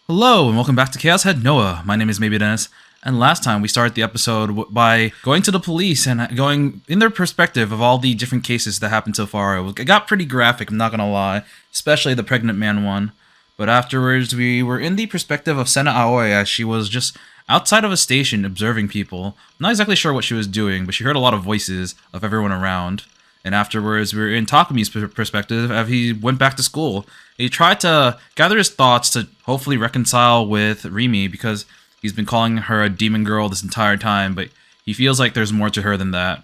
Hello and welcome back to Chaos Head Noah. My name is Maybe Dennis, and last time we started the episode by going to the police and going in their perspective of all the different cases that happened so far. It got pretty graphic, I'm not gonna lie, especially the pregnant man one. But afterwards, we were in the perspective of Sena Aoi as she was just outside of a station observing people. I'm not exactly sure what she was doing, but she heard a lot of voices of everyone around. And afterwards, we were in Takumi's perspective as he went back to school. He tried to gather his thoughts to hopefully reconcile with Rimi because he's been calling her a demon girl this entire time, but he feels like there's more to her than that.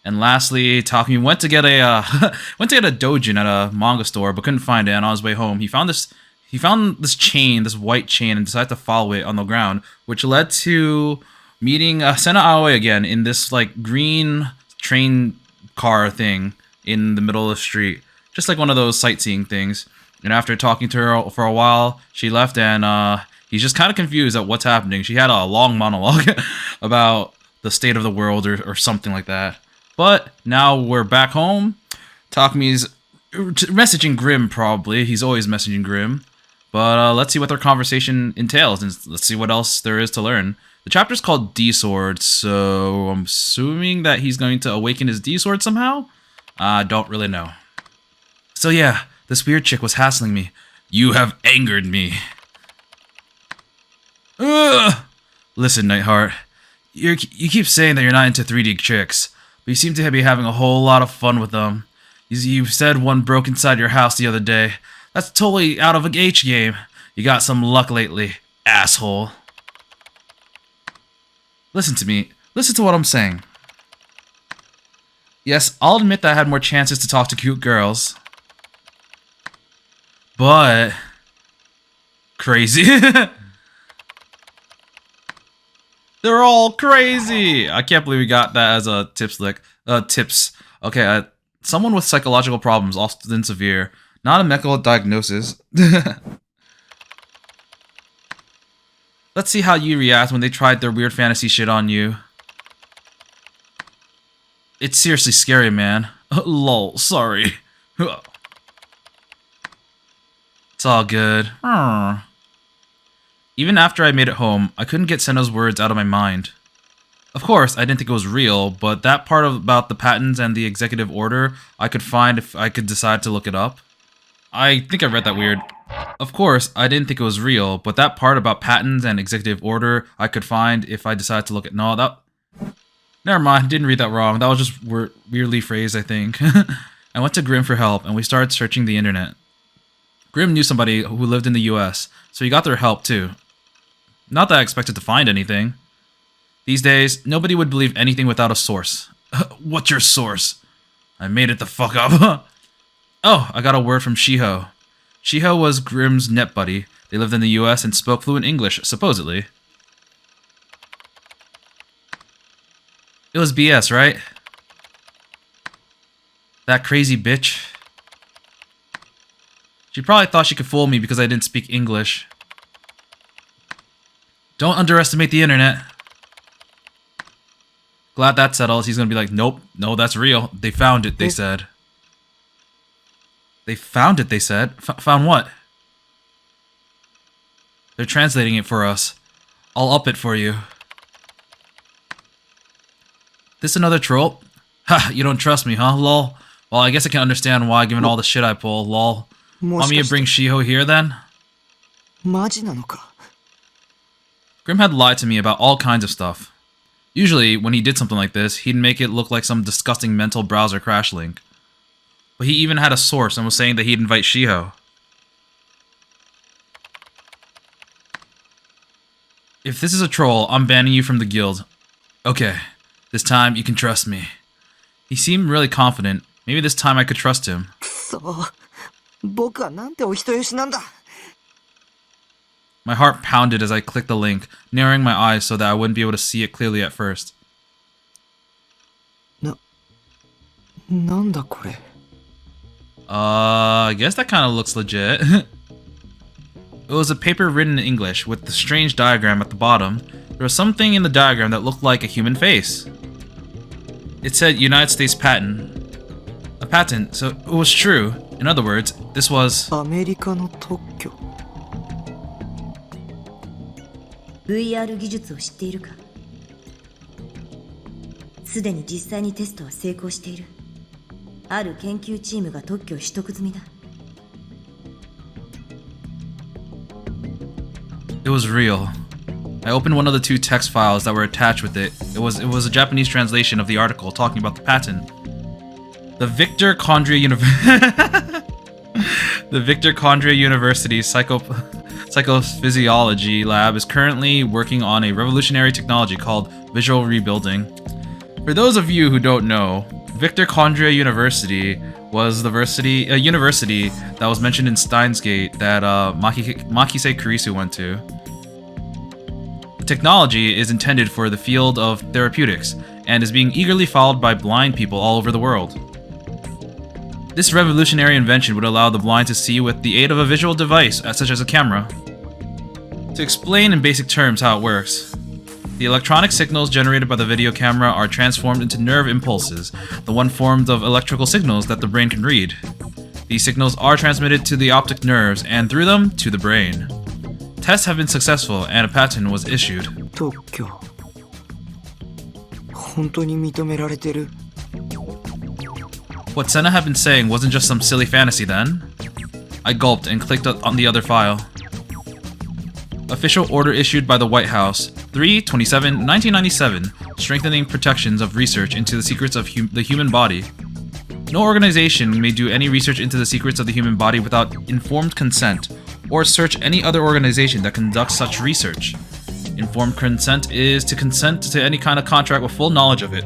And lastly, Takumi went to get a dojin at a manga store, but couldn't find it. And on his way home, he found this chain, this white chain, and decided to follow it on the ground, which led to meeting Sena Aoi again in this like green train car thing in the middle of the street, just like one of those sightseeing things. And after talking to her for a while, she left, and he's just kind of confused at what's happening. She had a long monologue about the state of the world or something like that. But now we're back home. Takumi's messaging Grim, probably. He's always messaging Grim. But let's see what their conversation entails, and let's see what else there is to learn. The chapter's called D-Sword, so I'm assuming that he's going to awaken his D-Sword somehow? I don't really know. So yeah, this weird chick was hassling me. You have angered me. Ugh! Listen, Nightheart. You keep saying that you're not into 3D chicks, but you seem to be having a whole lot of fun with them. You said one broke inside your house the other day. That's totally out of a H game. You got some luck lately, asshole. Listen to me. Listen to what I'm saying. Yes, I'll admit that I had more chances to talk to cute girls. But... crazy. They're all crazy! I can't believe we got that as a tips. Okay, someone with psychological problems, often severe. Not a medical diagnosis. Let's see how you react when they tried their weird fantasy shit on you. It's seriously scary, man. Lol, sorry. It's all good. Even after I made it home, I couldn't get Senna's words out of my mind. Of course, I didn't think it was real, but that part about the patents and the executive order I could find if I could decide to look it up. I think I read that weird. Of course, I didn't think it was real, but that part about patents and executive order I could find if I decided to look at... No, that... Never mind, didn't read that wrong. That was just weirdly phrased, I think. I went to Grim for help, and we started searching the internet. Grim knew somebody who lived in the US, so he got their help too. Not that I expected to find anything. These days, nobody would believe anything without a source. What's your source? I made it the fuck up. Oh, I got a word from Shiho. Shiho was Grim's net buddy. They lived in the US and spoke fluent English, supposedly. It was BS, right? That crazy bitch. She probably thought she could fool me because I didn't speak English. Don't underestimate the internet. Glad that settles. He's gonna be like, nope, no, that's real. They found it, they said. They found it, they said. Found what? They're translating it for us. I'll up it for you. This another troll? Ha, you don't trust me, huh, lol? Well, I guess I can understand why, given all the shit I pull, lol. Want me to bring Shiho here, then? Grim had lied to me about all kinds of stuff. Usually, when he did something like this, he'd make it look like some disgusting mental browser crash link. But he even had a source and was saying that he'd invite Shiho. If this is a troll, I'm banning you from the guild. Okay, this time you can trust me. He seemed really confident. Maybe this time I could trust him. My heart pounded as I clicked the link, narrowing my eyes so that I wouldn't be able to see it clearly at first. I guess that kind of looks legit. It was a paper written in English with the strange diagram at the bottom. There was something in the diagram that looked like a human face. It said United States patent. A patent, so it was true. In other words, this was... VR 技術を知っているか？すでに実際にテストは成功している。ある研究チームが特許を取得済みだ。It was real. I opened one of the two text files that were attached with it. It was a Japanese translation of the article talking about the patent. The Victor Condria University Psychophysiology Lab is currently working on a revolutionary technology called visual rebuilding. For those of you who don't know, Victor Condria University was a university that was mentioned in Steins Gate that Makise Kurisu went to. The technology is intended for the field of therapeutics and is being eagerly followed by blind people all over the world. This revolutionary invention would allow the blind to see with the aid of a visual device, such as a camera. To explain in basic terms how it works, the electronic signals generated by the video camera are transformed into nerve impulses, the one formed of electrical signals that the brain can read. These signals are transmitted to the optic nerves and through them to the brain. Tests have been successful and a patent was issued. 特許本当に認められてる。 What Senna had been saying wasn't just some silly fantasy then. I gulped and clicked on the other file. Official order issued by the White House, 3/27/1997, strengthening protections of research into the secrets of the human body. No organization may do any research into the secrets of the human body without informed consent, or search any other organization that conducts such research. Informed consent is to consent to any kind of contract with full knowledge of it.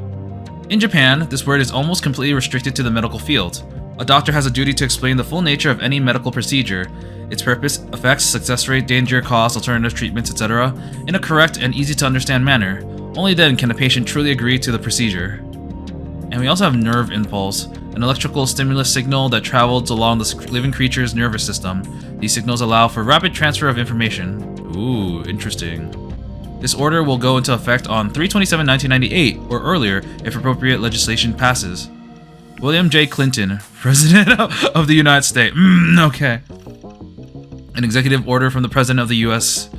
In Japan, this word is almost completely restricted to the medical field. A doctor has a duty to explain the full nature of any medical procedure, its purpose, effects, success rate, danger, cost, alternative treatments, etc., in a correct and easy-to-understand manner. Only then can a patient truly agree to the procedure. And we also have nerve impulse, an electrical stimulus signal that travels along the living creature's nervous system. These signals allow for rapid transfer of information. Ooh, interesting. This order will go into effect on 3/27/1998 or earlier if appropriate legislation passes. William J. Clinton, President of the United States. Okay. An executive order from the President of the US.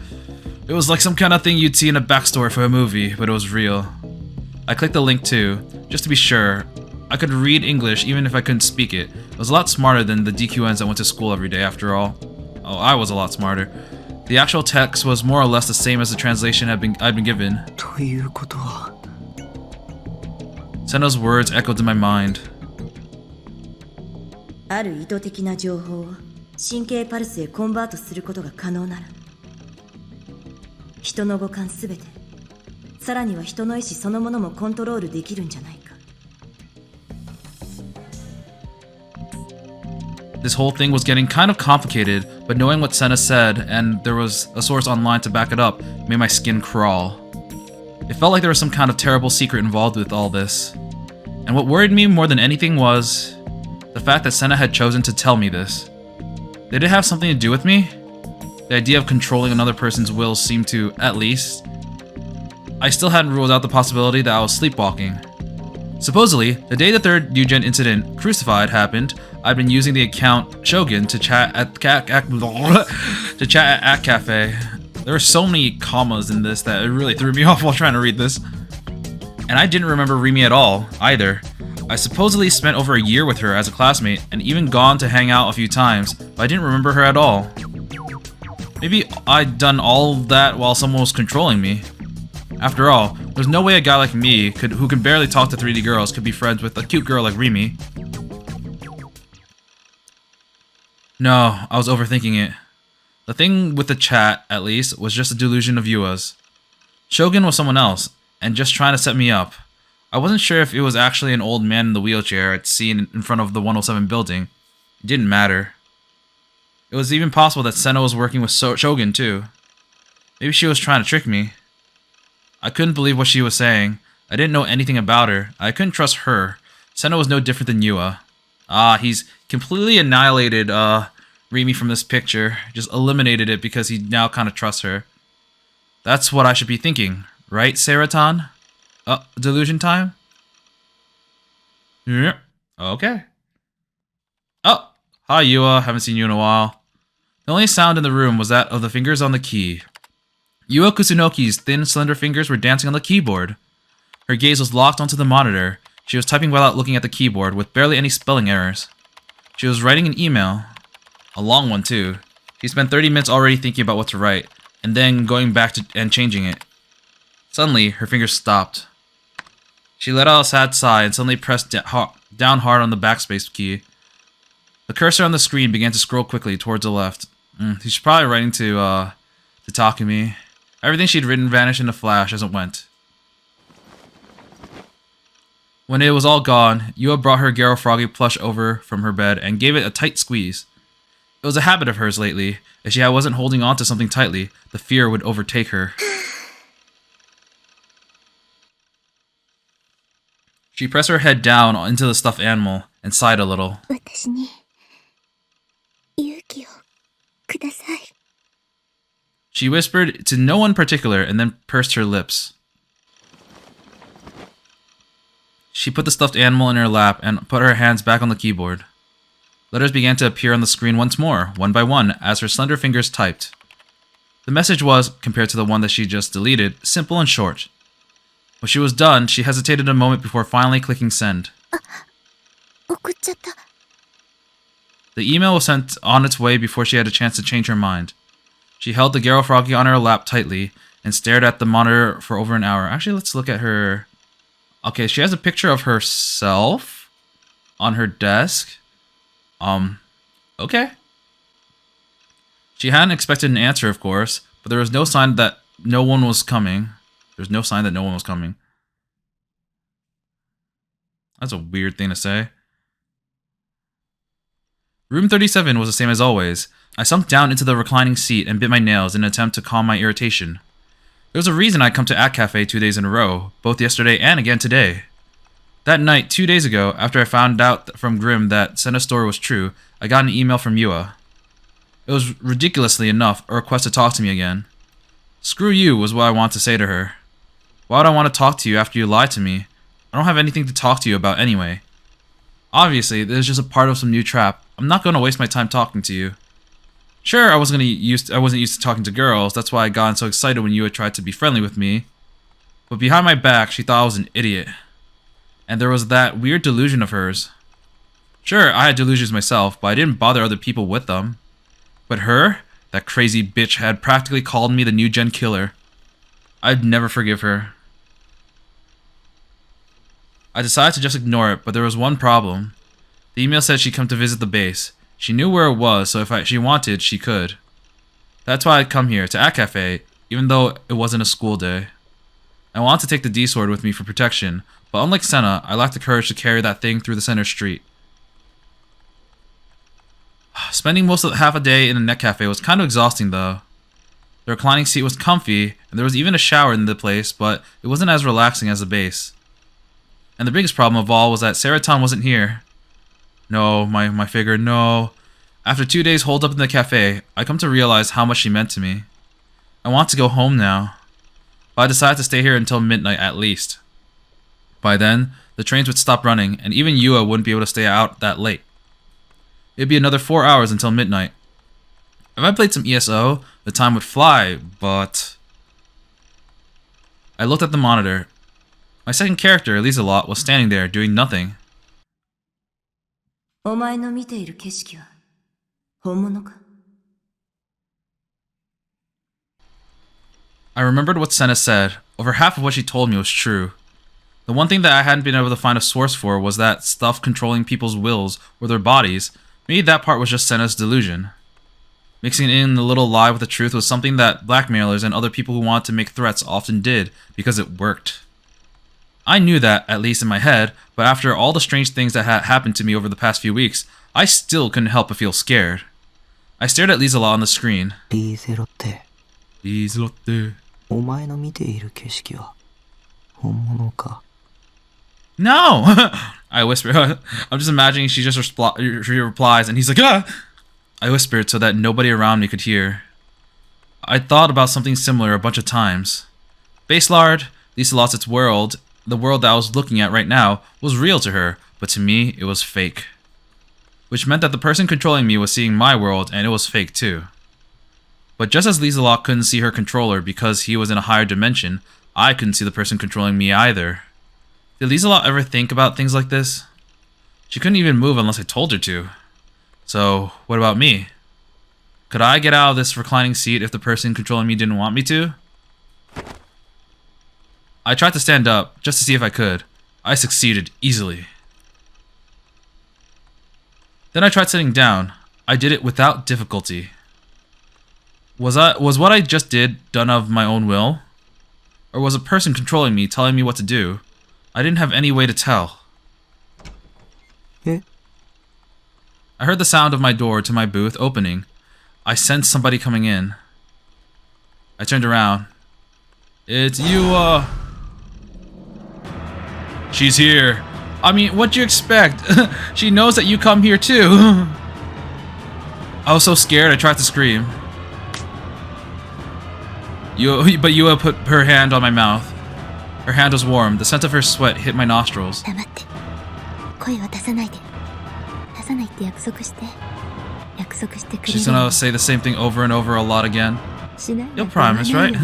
It was like some kind of thing you'd see in a backstory for a movie, but it was real. I clicked the link too, just to be sure. I could read English even if I couldn't speak it. I was a lot smarter than the DQNs that went to school every day after all. Oh, I was a lot smarter. The actual text was more or less the same as the translation I'd been given. ということは Senna's words echoed in my mind. ある意図的な情報を神経パルスへコンバートすることが可能なら、人の五感すべて、さらには人の意志そのものもコントロールできるんじゃないか。This whole thing was getting kind of complicated, but knowing what Senna said, and there was a source online to back it up, made my skin crawl. It felt like there was some kind of terrible secret involved with all this. And what worried me more than anything was the fact that Senna had chosen to tell me this. Did it have something to do with me? The idea of controlling another person's will seemed to, at least. I still hadn't ruled out the possibility that I was sleepwalking. Supposedly, the day the third Eugen incident, Crucified, happened, I'd been using the account Shogun to chat at Cafe. There were so many commas in this that it really threw me off while trying to read this. And I didn't remember Rimi at all, either. I supposedly spent over a year with her as a classmate and even gone to hang out a few times, but I didn't remember her at all. Maybe I'd done all that while someone was controlling me. After all, there's no way a guy like me, who can barely talk to 3D girls, could be friends with a cute girl like Rimi. No, I was overthinking it. The thing with the chat, at least, was just a delusion of Yua's. Shogun was someone else, and just trying to set me up. I wasn't sure if it was actually an old man in the wheelchair I'd seen in front of the 107 building. It didn't matter. It was even possible that Senna was working with Shogun too. Maybe she was trying to trick me. I couldn't believe what she was saying. I didn't know anything about her. I couldn't trust her. Senna was no different than Yua. He's completely annihilated Rimi from this picture. Just eliminated it because he now kind of trusts her. That's what I should be thinking, right, Saratan? Delusion time? Yeah. Okay. Oh, hi Yua. Haven't seen you in a while. The only sound in the room was that of the fingers on the key. Yua Kusunoki's thin, slender fingers were dancing on the keyboard. Her gaze was locked onto the monitor. She was typing without looking at the keyboard, with barely any spelling errors. She was writing an email. A long one, too. She spent 30 minutes already thinking about what to write, and then going back and changing it. Suddenly, her fingers stopped. She let out a sad sigh and suddenly pressed down hard on the backspace key. The cursor on the screen began to scroll quickly towards the left. She's probably writing to Takumi. Everything she'd written vanished in a flash as it went. When it was all gone, Yua brought her Garo Froggy plush over from her bed and gave it a tight squeeze. It was a habit of hers lately. If she wasn't holding on to something tightly, the fear would overtake her. She pressed her head down into the stuffed animal and sighed a little. 私に勇気をください。 She whispered to no one in particular and then pursed her lips. She put the stuffed animal in her lap and put her hands back on the keyboard. Letters began to appear on the screen once more, one by one, as her slender fingers typed. The message was, compared to the one that she just deleted, simple and short. When she was done, she hesitated a moment before finally clicking send. 送っちゃった。 The email was sent on its way before she had a chance to change her mind. She held the Garo Froggy on her lap tightly and stared at the monitor for over an hour. Actually, let's look at her. Okay, she has a picture of herself on her desk. Okay. She hadn't expected an answer, of course, but there was no sign that no one was coming. There's no sign that no one was coming. That's a weird thing to say. Room 37 was the same as always. I sunk down into the reclining seat and bit my nails in an attempt to calm my irritation. There was a reason I'd come to At Cafe 2 days in a row, both yesterday and again today. That night, 2 days ago, after I found out from Grimm that Senna's story was true, I got an email from Yua. It was ridiculously enough a request to talk to me again. Screw you was what I wanted to say to her. Why would I want to talk to you after you lied to me? I don't have anything to talk to you about anyway. Obviously, this is just a part of some new trap. I'm not going to waste my time talking to you. Sure, I wasn't used to talking to girls, that's why I got so excited when Yua tried to be friendly with me. But behind my back, she thought I was an idiot. And there was that weird delusion of hers. Sure, I had delusions myself, but I didn't bother other people with them. But her, that crazy bitch, had practically called me the new gen killer. I'd never forgive her. I decided to just ignore it, but there was one problem. The email said she'd come to visit the base. She knew where it was, so if she wanted, she could. That's why I'd come here, to At Cafe, even though it wasn't a school day. I wanted to take the D-sword with me for protection, but unlike Senna, I lacked the courage to carry that thing through the center street. Spending most of half a day in a net cafe was kind of exhausting though. The reclining seat was comfy, and there was even a shower in the place, but it wasn't as relaxing as the base. And the biggest problem of all was that Seraton wasn't here. No, my figure, no. After 2 days holed up in the cafe, I come to realize how much she meant to me. I want to go home now, but I decided to stay here until midnight at least. By then, the trains would stop running, and even Yua wouldn't be able to stay out that late. It'd be another 4 hours until midnight. If I played some ESO, the time would fly, but... I looked at the monitor. My second character, Lieselot, was standing there, doing nothing. お前の見ている景色は本物か？ I remembered what Senna said. Over half of what she told me was true. The one thing that I hadn't been able to find a source for was that stuff controlling people's wills or their bodies. Maybe that part was just Senna's delusion. Mixing in the little lie with the truth was something that blackmailers and other people who wanted to make threats often did, because it worked. I knew that, at least in my head, but after all the strange things that had happened to me over the past few weeks, I still couldn't help but feel scared. I stared at Lieselot on the screen. リーゼロって Lieselot. お前の見ている景色は本物か？ No! I whispered. I'm just imagining she replies and he's like, ah! I whispered so that nobody around me could hear. I'd thought about something similar a bunch of times. Baselard, Lieselot's world, the world that I was looking at right now, was real to her, but to me, it was fake. Which meant that the person controlling me was seeing my world, and it was fake too. But just as Lieselot couldn't see her controller because he was in a higher dimension, I couldn't see the person controlling me either. Did Lieselot ever think about things like this? She couldn't even move unless I told her to. So, what about me? Could I get out of this reclining seat if the person controlling me didn't want me to? I tried to stand up, just to see if I could. I succeeded easily. Then I tried sitting down. I did it without difficulty. Was what I just did done of my own will? Or was a person controlling me telling me what to do? I didn't have any way to tell. Eh? I heard the sound of my door to my booth opening. I sensed somebody coming in. I turned around. It's you, She's here. I mean, what'd you expect? She knows that you come here too. I was so scared I tried to scream. But Yua put her hand on my mouth. Her hand was warm. The scent of her sweat hit my nostrils. She's gonna say the same thing over and over a lot again. You'll promise, right?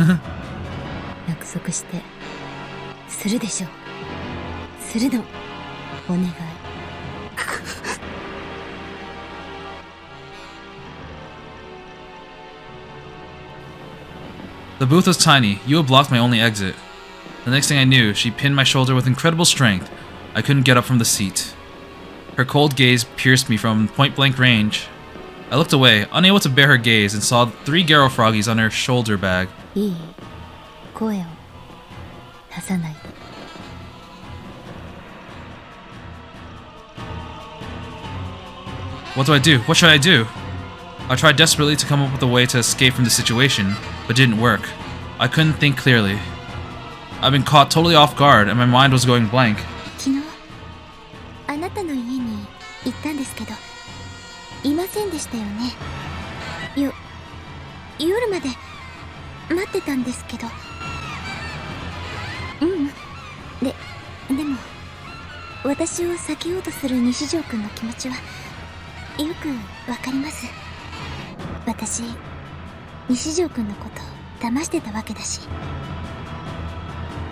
The booth was tiny. Yua blocked my only exit. The next thing I knew, she pinned my shoulder with incredible strength. I couldn't get up from the seat. Her cold gaze pierced me from point-blank range. I looked away, unable to bear her gaze, and saw 3 Garo froggies on her shoulder bag. What do I do? What should I do? I tried desperately to come up with a way to escape from the situation, but didn't work. I couldn't think clearly. I'd been caught totally off guard, and my mind was going blank.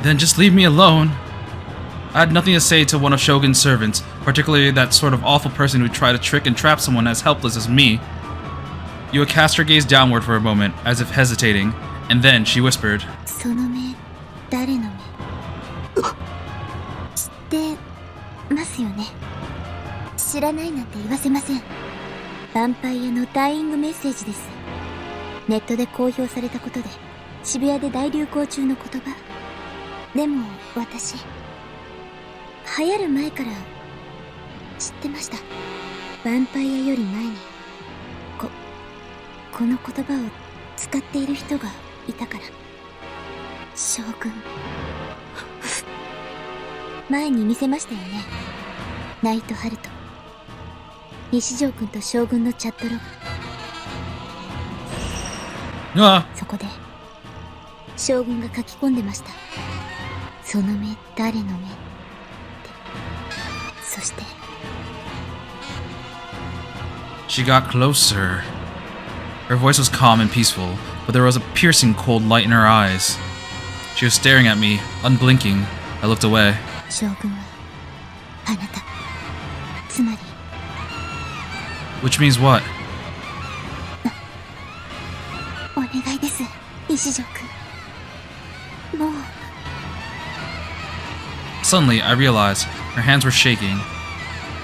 Then just leave me alone. I had nothing to say to one of Shogun's servants, particularly that sort of awful person who tried to trick and trap someone as helpless as me. Yua cast her gaze downward for a moment, as if hesitating, and then she whispered. Ah. She got closer. Her voice was calm and peaceful, but there was a piercing cold light in her eyes. She was staring at me, unblinking. I looked away. Which means what? Suddenly, I realized her hands were shaking.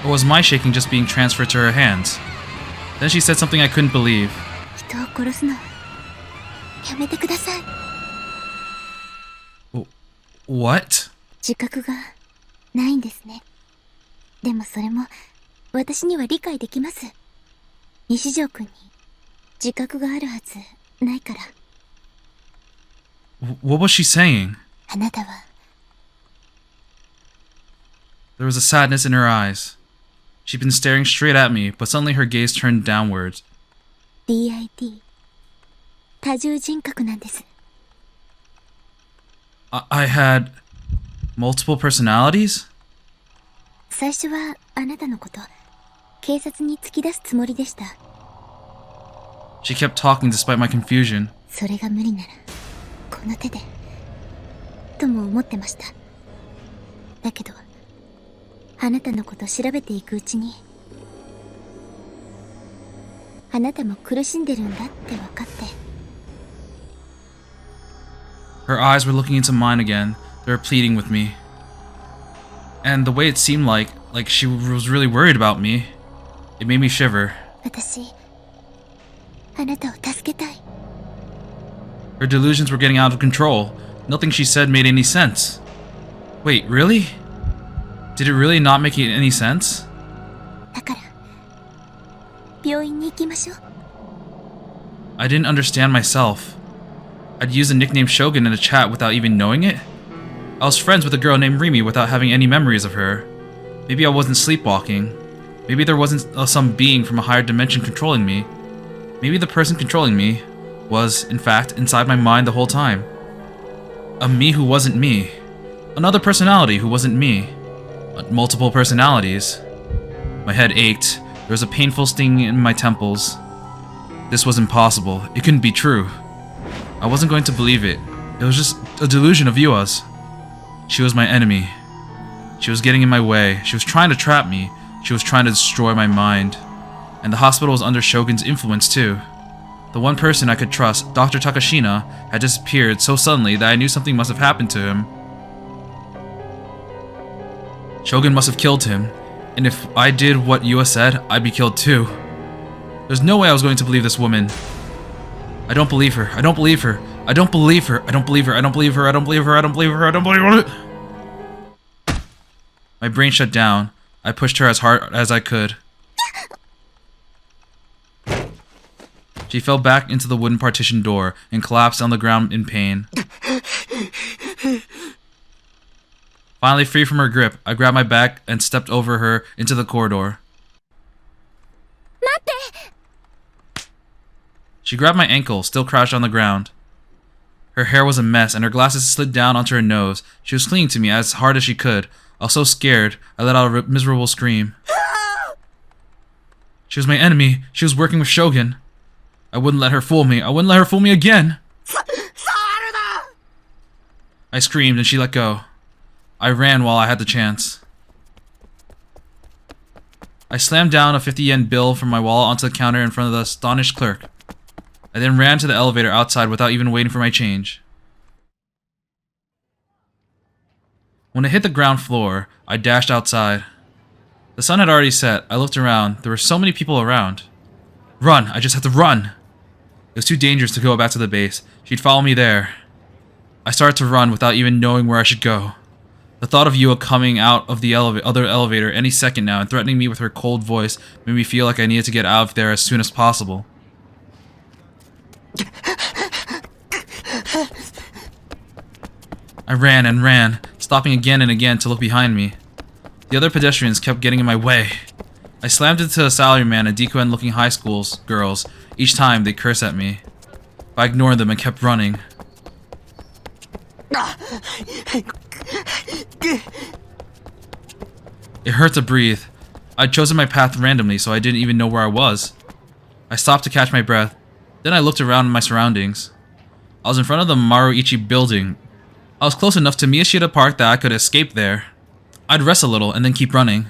Or was my shaking just being transferred to her hands? Then she said something I couldn't believe. What? What was she saying? There was a sadness in her eyes. She'd been staring straight at me, but suddenly her gaze turned downwards. I had multiple personalities? She kept talking despite my confusion. それが無理ならこの手でとも思ってました。だけどあなたのこと調べていくうちにあなたも苦しんでるんだって分かって。 Her eyes were looking into mine again. They were pleading with me. And the way it seemed like she was really worried about me, it made me shiver. 私あなたを助けたい。 Her delusions were getting out of control. Nothing she said made any sense. Wait, really? Did it really not make any sense? だから病院に行きましょう。 I didn't understand myself. I'd used the nickname Shogun in a chat without even knowing it. I was friends with a girl named Rimi without having any memories of her. Maybe I wasn't sleepwalking. Maybe there wasn't some being from a higher dimension controlling me. Maybe the person controlling me was, in fact, inside my mind the whole time. A me who wasn't me. Another personality who wasn't me. Multiple personalities. My head ached. There was a painful sting in my temples. This was impossible. It couldn't be true. I wasn't going to believe it. It was just a delusion of Yua's. She was my enemy. She was getting in my way. She was trying to trap me. She was trying to destroy my mind. And the hospital was under Shogun's influence too. The one person I could trust, Dr. Takashina, had disappeared so suddenly that I knew something must have happened to him. Shogun must have killed him. And if I did what Yua said, I'd be killed too. There's no way I was going to believe this woman. I don't believe her. I don't believe her. I don't believe her. I don't believe her. I don't believe her. I don't believe her. I don't believe her. I don't believe her. My brain shut down. I pushed her as hard as I could. She fell back into the wooden partition door and collapsed on the ground in pain. Finally free from her grip, I grabbed my bag and stepped over her into the corridor. She grabbed my ankle, still crouched on the ground. Her hair was a mess and her glasses slid down onto her nose. She was clinging to me as hard as she could. I was so scared, I let out a miserable scream. She was my enemy. She was working with Shogun. I wouldn't let her fool me. I wouldn't let her fool me again. I screamed and she let go. I ran while I had the chance. I slammed down a 50 yen bill from my wallet onto the counter in front of the astonished clerk. I then ran to the elevator outside without even waiting for my change. When it hit the ground floor, I dashed outside. The sun had already set. I looked around. There were so many people around. Run! I just had to run! It was too dangerous to go back to the base. She'd follow me there. I started to run without even knowing where I should go. The thought of Yua coming out of the other elevator any second now and threatening me with her cold voice made me feel like I needed to get out of there as soon as possible. I ran and ran, stopping again and again to look behind me. The other pedestrians kept getting in my way. I slammed into a salaryman and Dekuen-looking high school girls. Each time they cursed at me. But I ignored them and kept running. It hurt to breathe. I'd chosen my path randomly, so I didn't even know where I was. I stopped to catch my breath. Then I looked around my surroundings. I was in front of the Maruichi building. I was close enough to Miyashita Park that I could escape there. I'd rest a little and then keep running.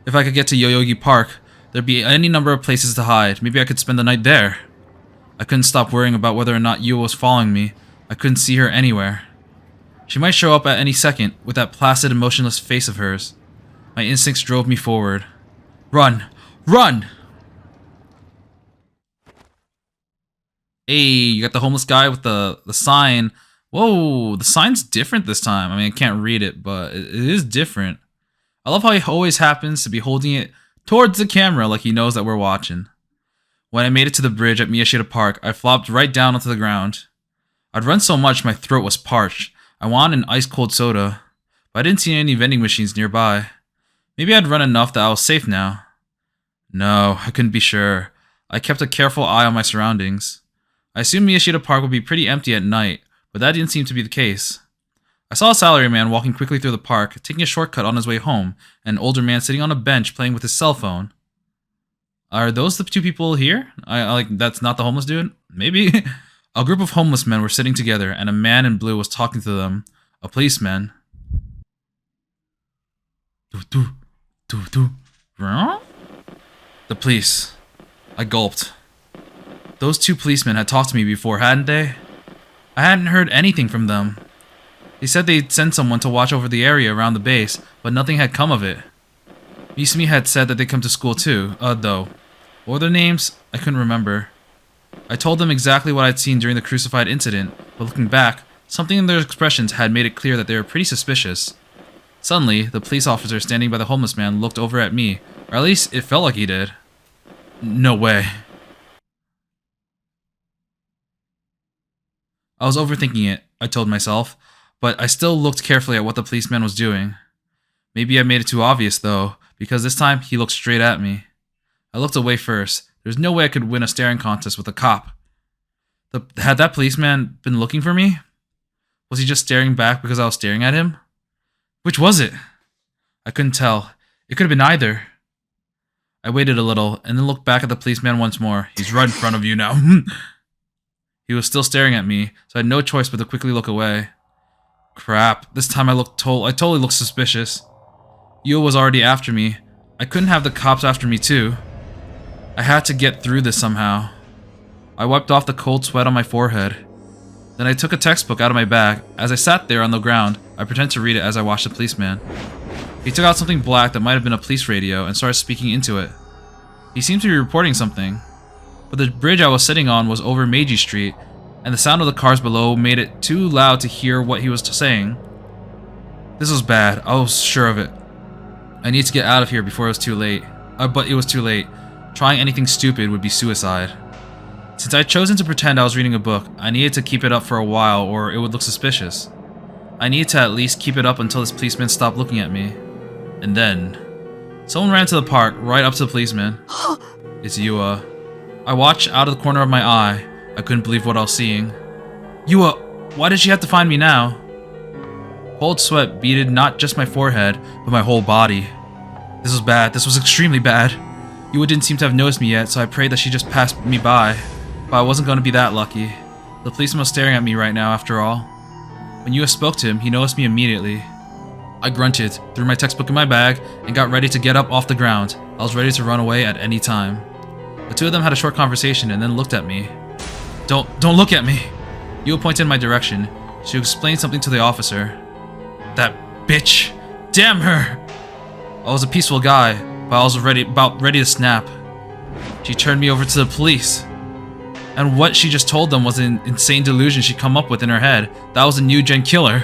If I could get to Yoyogi Park, there'd be any number of places to hide. Maybe I could spend the night there. I couldn't stop worrying about whether or not Yua was following me. I couldn't see her anywhere. She might show up at any second with that placid, emotionless face of hers. My instincts drove me forward. Run! Run! Hey, you got the homeless guy with the sign. Whoa, the sign's different this time. I mean, I can't read it, but it is different. I love how he always happens to be holding it towards the camera like he knows that we're watching. When I made it to the bridge at Miyashita Park, I flopped right down onto the ground. I'd run so much my throat was parched. I wanted an ice-cold soda, but I didn't see any vending machines nearby. Maybe I'd run enough that I was safe now. No, I couldn't be sure. I kept a careful eye on my surroundings. I assumed Miyashita Park would be pretty empty at night, but that didn't seem to be the case. I saw a salaryman walking quickly through the park, taking a shortcut on his way home, and an older man sitting on a bench playing with his cell phone. Are those the two people here? I like, that's not the homeless dude? Maybe? A group of homeless men were sitting together, and a man in blue was talking to them. A policeman. The police. I gulped. Those two policemen had talked to me before, hadn't they? I hadn't heard anything from them. They said they'd send someone to watch over the area around the base, but nothing had come of it. Misumi had said that they'd come to school too, though. What were their names? I couldn't remember. I told them exactly what I'd seen during the crucified incident, but looking back, something in their expressions had made it clear that they were pretty suspicious. Suddenly, the police officer standing by the homeless man looked over at me, or at least it felt like he did. No way. I was overthinking it, I told myself, but I still looked carefully at what the policeman was doing. Maybe I made it too obvious, though, because this time he looked straight at me. I looked away first. There's no way I could win a staring contest with a cop. Had that policeman been looking for me? Was he just staring back because I was staring at him? Which was it? I couldn't tell. It could have been either. I waited a little, and then looked back at the policeman once more. He's right in front of you now. He was still staring at me, so I had no choice but to quickly look away. Crap, this time I totally looked suspicious. Yua was already after me. I couldn't have the cops after me too. I had to get through this somehow. I wiped off the cold sweat on my forehead. Then I took a textbook out of my bag. As I sat there on the ground, I pretended to read it as I watched the policeman. He took out something black that might have been a police radio and started speaking into it. He seemed to be reporting something. But the bridge I was sitting on was over Meiji Street, and the sound of the cars below made it too loud to hear what he was saying. This was bad, I was sure of it. I needed to get out of here before it was too late. But it was too late. Trying anything stupid would be suicide. Since I'd chosen to pretend I was reading a book, I needed to keep it up for a while or it would look suspicious. I needed to at least keep it up until this policeman stopped looking at me. And then... someone ran to the park, right up to the policeman. It's Yua. I watched out of the corner of my eye. I couldn't believe what I was seeing. Yua, why did she have to find me now? Cold sweat beaded not just my forehead, but my whole body. This was bad. This was extremely bad. Yua didn't seem to have noticed me yet, so I prayed that she just passed me by. But I wasn't going to be that lucky. The policeman was staring at me right now, after all. When Yua spoke to him, he noticed me immediately. I grunted, threw my textbook in my bag, and got ready to get up off the ground. I was ready to run away at any time. The two of them had a short conversation and then looked at me. Don't look at me! Yua pointed in my direction. She explained something to the officer. That bitch! Damn her! I was a peaceful guy, but I was about ready to snap. She turned me over to the police. And what she just told them was an insane delusion she'd come up with in her head. That was a new gen killer.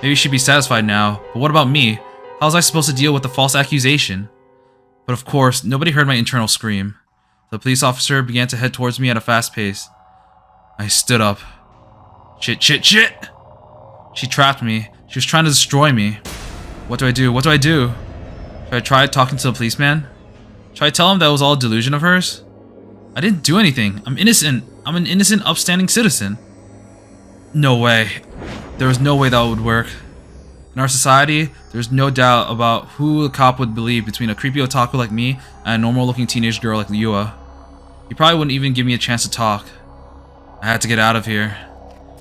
Maybe she'd be satisfied now, but what about me? How was I supposed to deal with the false accusation? But of course, nobody heard my internal scream. The police officer began to head towards me at a fast pace. I stood up. Shit! She trapped me. She was trying to destroy me. What do I do? What do I do? Should I try talking to the policeman? Should I tell him that was all a delusion of hers? I didn't do anything. I'm innocent. I'm an innocent, upstanding citizen. No way. There was no way that would work. In our society, there's no doubt about who a cop would believe between a creepy otaku like me and a normal-looking teenage girl like Yua. He probably wouldn't even give me a chance to talk. I had to get out of here.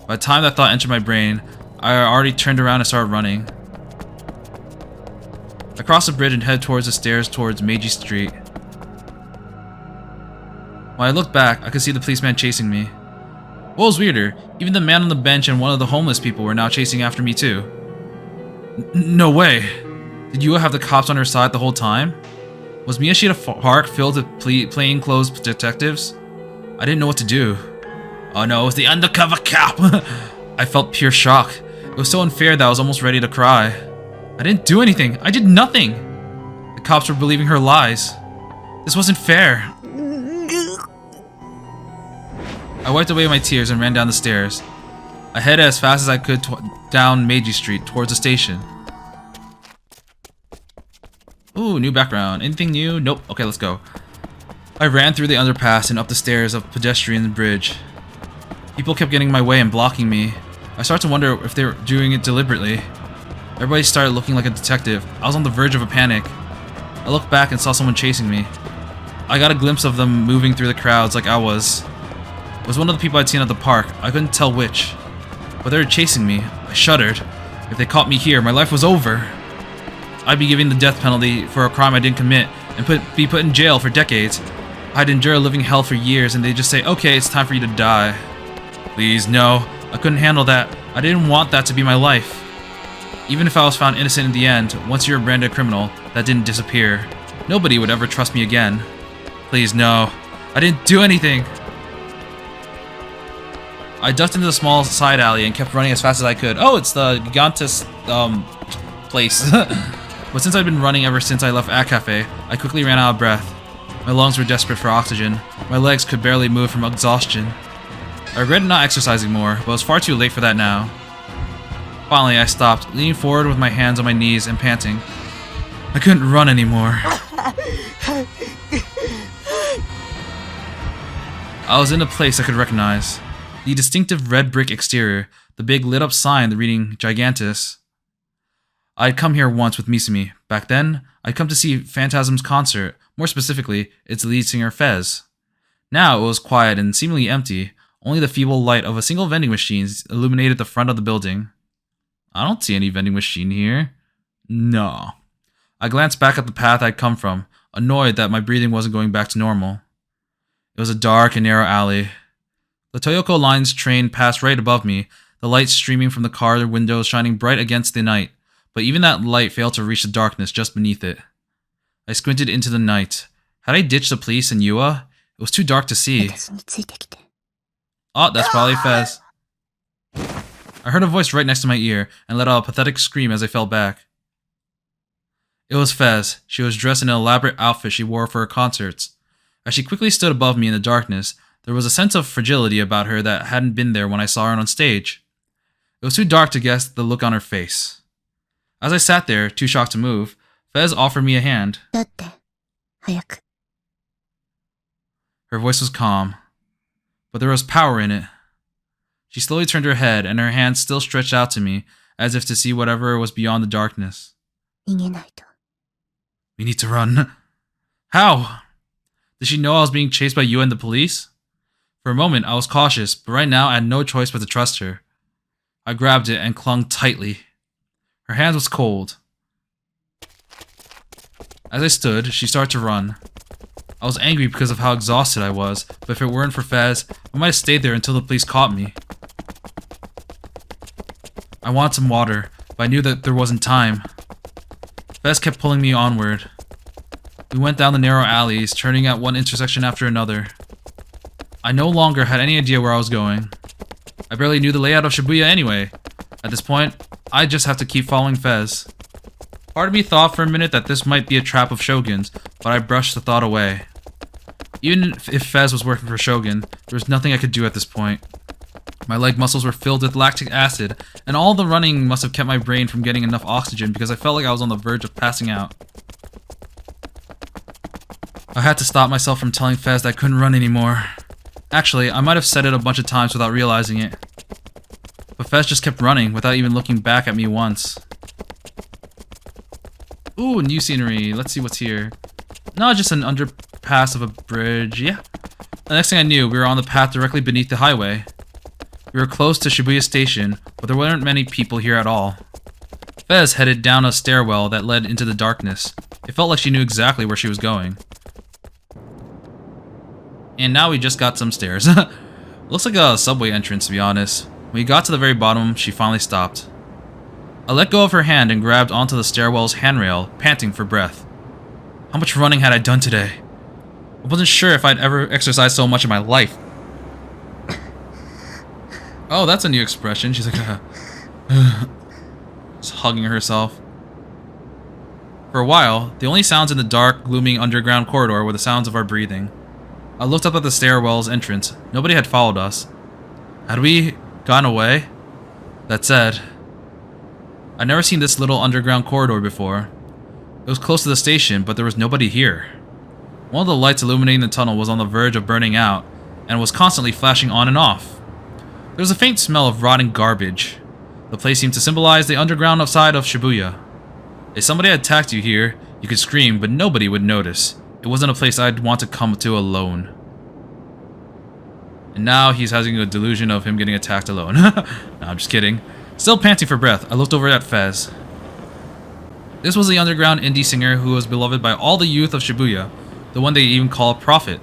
By the time that thought entered my brain, I already turned around and started running. I crossed the bridge and headed towards the stairs towards Meiji Street. When I looked back, I could see the policeman chasing me. What was weirder, even the man on the bench and one of the homeless people were now chasing after me too. No way! Did Yua have the cops on her side the whole time? Was Miyashita Park filled with plainclothes detectives? I didn't know what to do. Oh no, it was the undercover cop! I felt pure shock. It was so unfair that I was almost ready to cry. I didn't do anything. I did nothing. The cops were believing her lies. This wasn't fair. I wiped away my tears and ran down the stairs. I headed as fast as I could down Meiji Street towards the station. Ooh, new background. Anything new? Nope. Okay, let's go. I ran through the underpass and up the stairs of pedestrian bridge. People kept getting in my way and blocking me. I started to wonder if they were doing it deliberately. Everybody started looking like a detective. I was on the verge of a panic. I looked back and saw someone chasing me. I got a glimpse of them moving through the crowds like I was. It was one of the people I'd seen at the park. I couldn't tell which. But they were chasing me. I shuddered. If they caught me here, my life was over. I'd be given the death penalty for a crime I didn't commit and be put in jail for decades. I'd endure a living hell for years and they'd just say, okay, it's time for you to die. Please, no. I couldn't handle that. I didn't want that to be my life. Even if I was found innocent in the end, once you're a branded criminal, that didn't disappear. Nobody would ever trust me again. Please, no. I didn't do anything. I ducked into the small side alley and kept running as fast as I could. Oh, it's the Gigantus, place. But since I'd been running ever since I left A Cafe, I quickly ran out of breath. My lungs were desperate for oxygen. My legs could barely move from exhaustion. I regretted not exercising more, but it was far too late for that now. Finally, I stopped, leaning forward with my hands on my knees and panting. I couldn't run anymore. I was in a place I could recognize. The distinctive red brick exterior, the big lit-up sign reading Gigantus. I'd come here once with Misumi. Back then, I'd come to see Phantasm's concert, more specifically, its lead singer Fez. Now it was quiet and seemingly empty, only the feeble light of a single vending machine illuminated the front of the building. I don't see any vending machine here. No. I glanced back at the path I'd come from, annoyed that my breathing wasn't going back to normal. It was a dark and narrow alley. The Toyoko Line's train passed right above me, the light streaming from the car windows shining bright against the night, but even that light failed to reach the darkness just beneath it. I squinted into the night. Had I ditched the police and Yua? It was too dark to see. Oh, that's probably Fez. I heard a voice right next to my ear and let out a pathetic scream as I fell back. It was Fez. She was dressed in an elaborate outfit she wore for her concerts. As she quickly stood above me in the darkness, there was a sense of fragility about her that hadn't been there when I saw her on stage. It was too dark to guess the look on her face. As I sat there, too shocked to move, Fez offered me a hand. Her voice was calm, but there was power in it. She slowly turned her head, and her hand still stretched out to me, as if to see whatever was beyond the darkness. We need to run. How? Did she know I was being chased by you and the police? For a moment, I was cautious, but right now I had no choice but to trust her. I grabbed it and clung tightly. Her hand was cold. As I stood, she started to run. I was angry because of how exhausted I was, but if it weren't for Fez, I might have stayed there until the police caught me. I wanted some water, but I knew that there wasn't time. Fez kept pulling me onward. We went down the narrow alleys, turning at one intersection after another. I no longer had any idea where I was going. I barely knew the layout of Shibuya anyway. At this point, I just have to keep following Fez. Part of me thought for a minute that this might be a trap of Shogun's, but I brushed the thought away. Even if Fez was working for Shogun, there was nothing I could do at this point. My leg muscles were filled with lactic acid, and all the running must have kept my brain from getting enough oxygen because I felt like I was on the verge of passing out. I had to stop myself from telling Fez that I couldn't run anymore. Actually, I might have said it a bunch of times without realizing it. But Fez just kept running without even looking back at me once. Ooh, new scenery. Let's see what's here. No, just an underpass of a bridge. Yeah. The next thing I knew, we were on the path directly beneath the highway. We were close to Shibuya Station, but there weren't many people here at all. Fez headed down a stairwell that led into the darkness. It felt like she knew exactly where she was going. And now we just got some stairs. Looks like a subway entrance, to be honest. When we got to the very bottom, she finally stopped. I let go of her hand and grabbed onto the stairwell's handrail, panting for breath. How much running had I done today? I wasn't sure if I'd ever exercised so much in my life. Oh, that's a new expression. She's like, just hugging herself. For a while, the only sounds in the dark, glooming underground corridor were the sounds of our breathing. I looked up at the stairwell's entrance. Nobody had followed us. Had we gone away? That said, I'd never seen this little underground corridor before. It was close to the station, but there was nobody here. One of the lights illuminating the tunnel was on the verge of burning out, and was constantly flashing on and off. There was a faint smell of rotting garbage. The place seemed to symbolize the underground side of Shibuya. If somebody had attacked you here, you could scream, but nobody would notice. It wasn't a place I'd want to come to alone. And now he's having a delusion of him getting attacked alone. No, I'm just kidding. Still panting for breath, I looked over at Fez. This was the underground indie singer who was beloved by all the youth of Shibuya, the one they even call Prophet.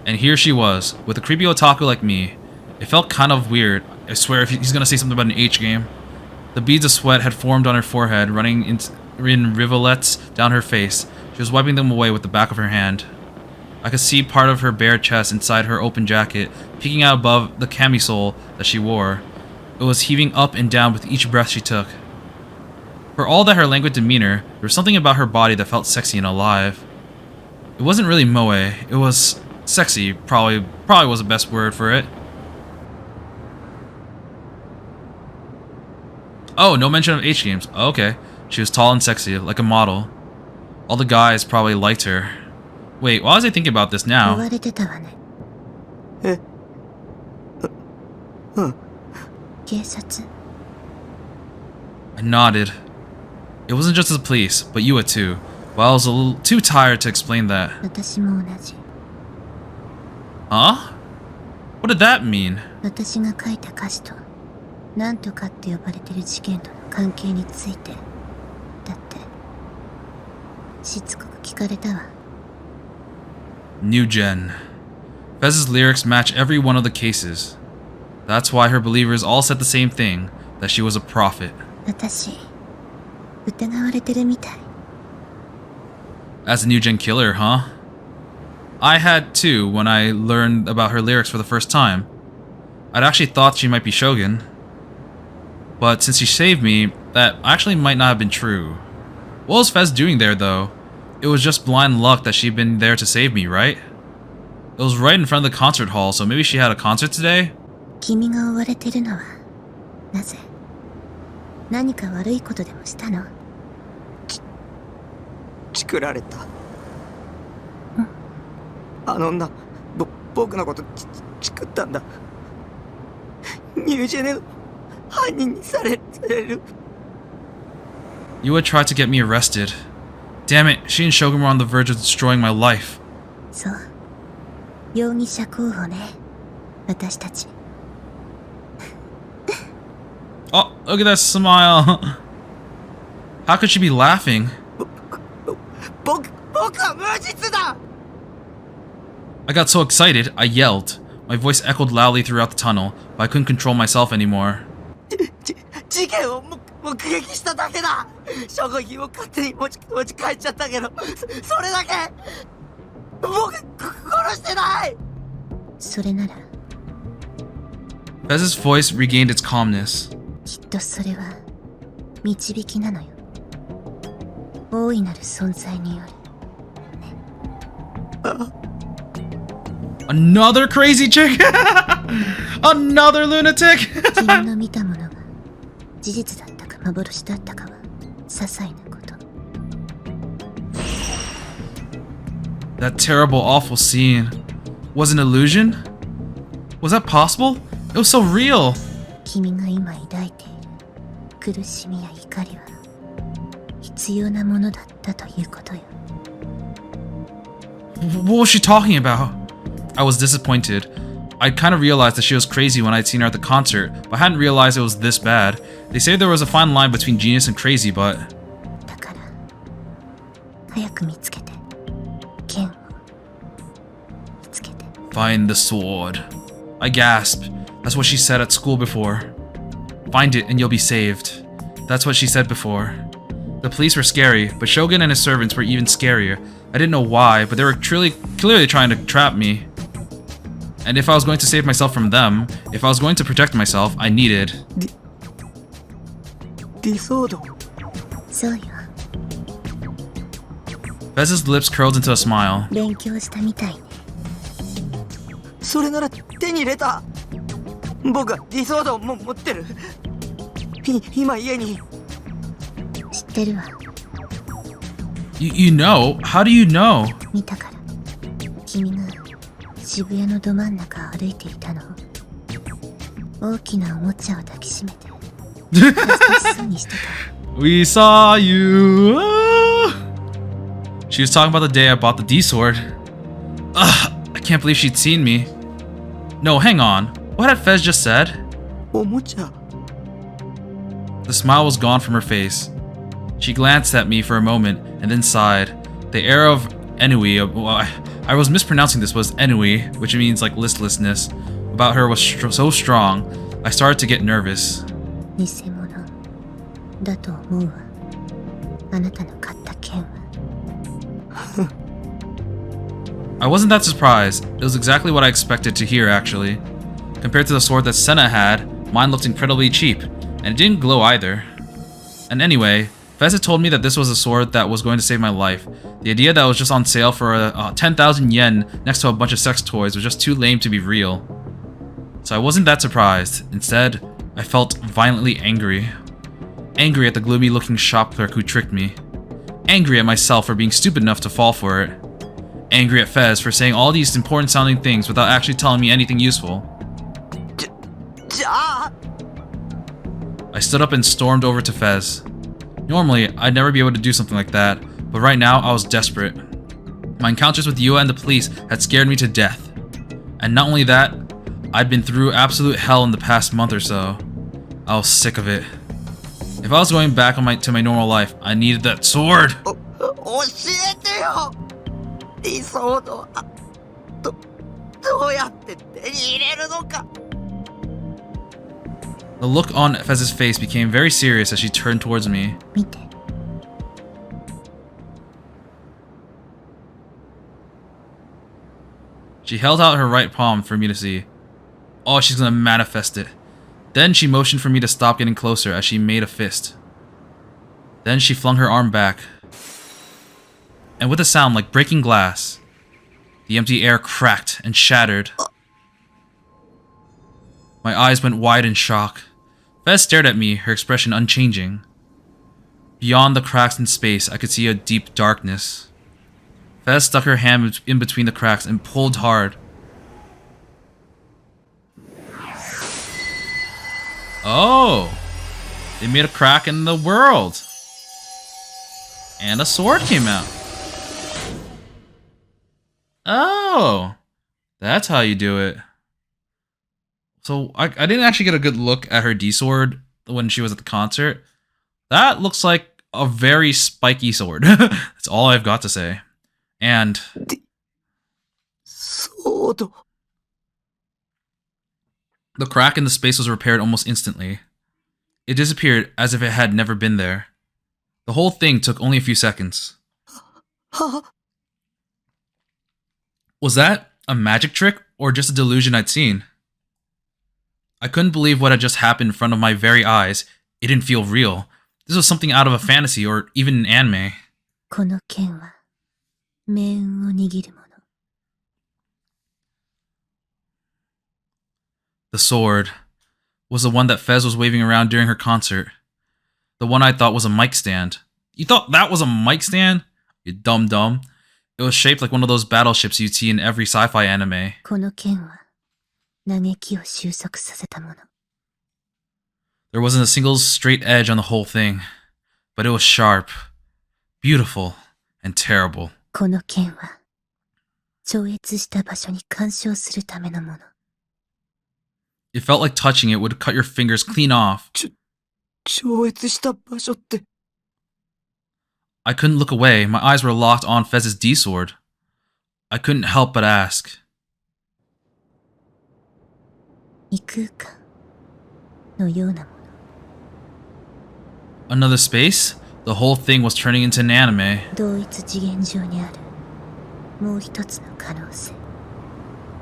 And here she was, with a creepy otaku like me. It felt kind of weird. I swear if he's gonna say something about an H game. The beads of sweat had formed on her forehead, running in rivulets down her face. She was wiping them away with the back of her hand. I could see part of her bare chest inside her open jacket, peeking out above the camisole that she wore. It was heaving up and down with each breath she took. For all that her languid demeanor, there was something about her body that felt sexy and alive. It wasn't really moe, it was sexy, probably was the best word for it. Oh, no mention of H games. Oh, okay. She was tall and sexy, like a model. All the guys probably liked her. Wait, why was I thinking about this now? 言われてたわね。え、警察。 I nodded. It wasn't just the police, but Yua too. But I was a little too tired to explain that. 私も同じ。 Huh? What did that mean? 私が書いた歌詞と、なんとかって呼ばれてる事件との関係について。だって、しつこく聞かれたわ。 New Gen. Fez's lyrics match every one of the cases. That's why her believers all said the same thing, that she was a prophet. 私、疑われてるみたい。 As a New Gen killer, huh? I had too when I learned about her lyrics for the first time. I'd actually thought she might be Shogun. But since she saved me, that actually might not have been true. What was Fez doing there though? It was just blind luck that she'd been there to save me, right? It was right in front of the concert hall, so maybe she had a concert today? 君が追われてるのは、なぜ？何か悪いことでもしたの？チクられた。あの女、僕のことチクったんだ。ニュージェネの犯人にされる。Yua tried to get me arrested. Damn it, she and Shogun were on the verge of destroying my life. そう。容疑者候補ね。私たち。 Oh, look at that smile. How could she be laughing? 僕は無実だ。 I got so excited, I yelled. My voice echoed loudly throughout the tunnel, but I couldn't control myself anymore. 事件を目撃しただけだ。証拠品を勝手に持ち帰っちゃったけど、それだけ。僕殺してない。それなら。 Fez's voice regained its calmness. きっとそれは導きなのよ。大いなる存在による。 Another crazy chick? Another lunatic? 君の見たものが事実だったか幻だったかは些細なこと。 That terrible, awful scene was an illusion? Was that possible? It was so real. 君が今抱いている苦しみや怒りは必要なものだったということよ。 What was she talking about? I was disappointed. I'd kind of realized that she was crazy when I'd seen her at the concert, but I hadn't realized it was this bad. They say there was a fine line between genius and crazy, but... だから早く見つけて剣を見つけて。 Find the sword. I gasped. That's what she said at school before. Find it and you'll be saved. That's what she said before. The police were scary, but Shogun and his servants were even scarier. I didn't know why, but they were clearly trying to trap me. And if I was going to save myself from them, if I was going to protect myself, I needed... ディソード。そうよ。 Fez's lips curled into a smile. 勉強したみたいね。それなら手に入れた。僕はディソードを持ってる。今家に。知ってるわ。 You know? How do you know? 見たから。君が渋谷のど真ん中を歩いていたのを大きなおもちゃを抱きしめて恥ずかしそうにしてた。 We saw you. She was talking about the day I bought the D-sword. Ugh, I can't believe she'd seen me. No, hang on. What had Fez just said? おもちゃ The smile was gone from her face. She glanced at me for a moment and then sighed. The air of ennui, I was mispronouncing this, was ennui, which means like listlessness, about her was so strong, I started to get nervous. 偽物だと思うわ。あなたの買った剣は。I wasn't that surprised. It was exactly what I expected to hear, actually. Compared to the sword that Senna had, mine looked incredibly cheap, and it didn't glow either. And anyway, Fez had told me that this was a sword that was going to save my life. The idea that it was just on sale for 10,000 yen next to a bunch of sex toys was just too lame to be real. So I wasn't that surprised. Instead, I felt violently angry. Angry at the gloomy-looking shop clerk who tricked me. Angry at myself for being stupid enough to fall for it. Angry at Fez for saying all these important-sounding things without actually telling me anything useful. じゃあ I stood up and stormed over to Fez. Normally, I'd never be able to do something like that, but right now I was desperate. My encounters with Yua and the police had scared me to death. And not only that, I'd been through absolute hell in the past month or so. I was sick of it. If I was going back to my normal life, I needed that sword! 教えてよ理想のどうやって手に入れるのか The look on Fez's face became very serious as she turned towards me. 見て。She held out her right palm for me to see. Oh, she's gonna manifest it. Then she motioned for me to stop getting closer as she made a fist. Then she flung her arm back. And with a sound like breaking glass, the empty air cracked and shattered. My eyes went wide in shock. Fez stared at me, her expression unchanging. Beyond the cracks in space, I could see a deep darkness. Fez stuck her hand in between the cracks and pulled hard. Oh! They made a crack in the world! And a sword came out. Oh! That's how you do it. So I didn't actually get a good look at her D-sword when she was at the concert. That looks like a very spiky sword. That's all I've got to say. And そうだ the crack in the space was repaired almost instantly. It disappeared as if it had never been there. The whole thing took only a few seconds. Was that a magic trick or just a delusion I'd seen? I couldn't believe what had just happened in front of my very eyes. It didn't feel real. This was something out of a fantasy or even an anime. この剣は命運を握るもの。 The sword was the one that Fez was waving around during her concert. The one I thought was a mic stand. You thought that was a mic stand? You dumb. It was shaped like one of those battleships you'd see in every sci-fi anime. この剣は嘆きを収束させたもの。 There wasn't a single straight edge on the whole thing, but it was sharp, beautiful, and terrible. この剣は超越した場所に干渉するためのもの。 It felt like touching it would cut your fingers clean off. 超越した場所って I couldn't look away. My eyes were locked on Fez's D-sword. I couldn't help but ask. 異空間のようなもの。 Another space? The whole thing was turning into an anime. 同一次元上にあるもう一つの可能性。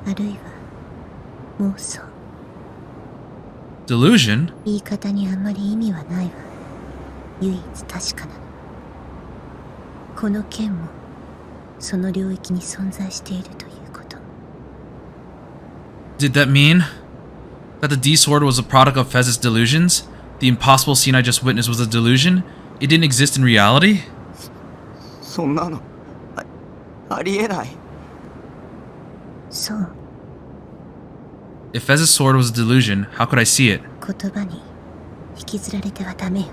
あるいは妄想。 Delusion? 言い方にあんまり意味はないわ。唯一確かなの。この剣もその領域に存在しているということ。 Did that mean that the D-sword was a product of Fez's delusions? The impossible scene I just witnessed was a delusion? It didn't exist in reality? そんなのありえない。そう。 If Fez's sword was a delusion, how could I see it? 言葉に引きずられてはダメよ。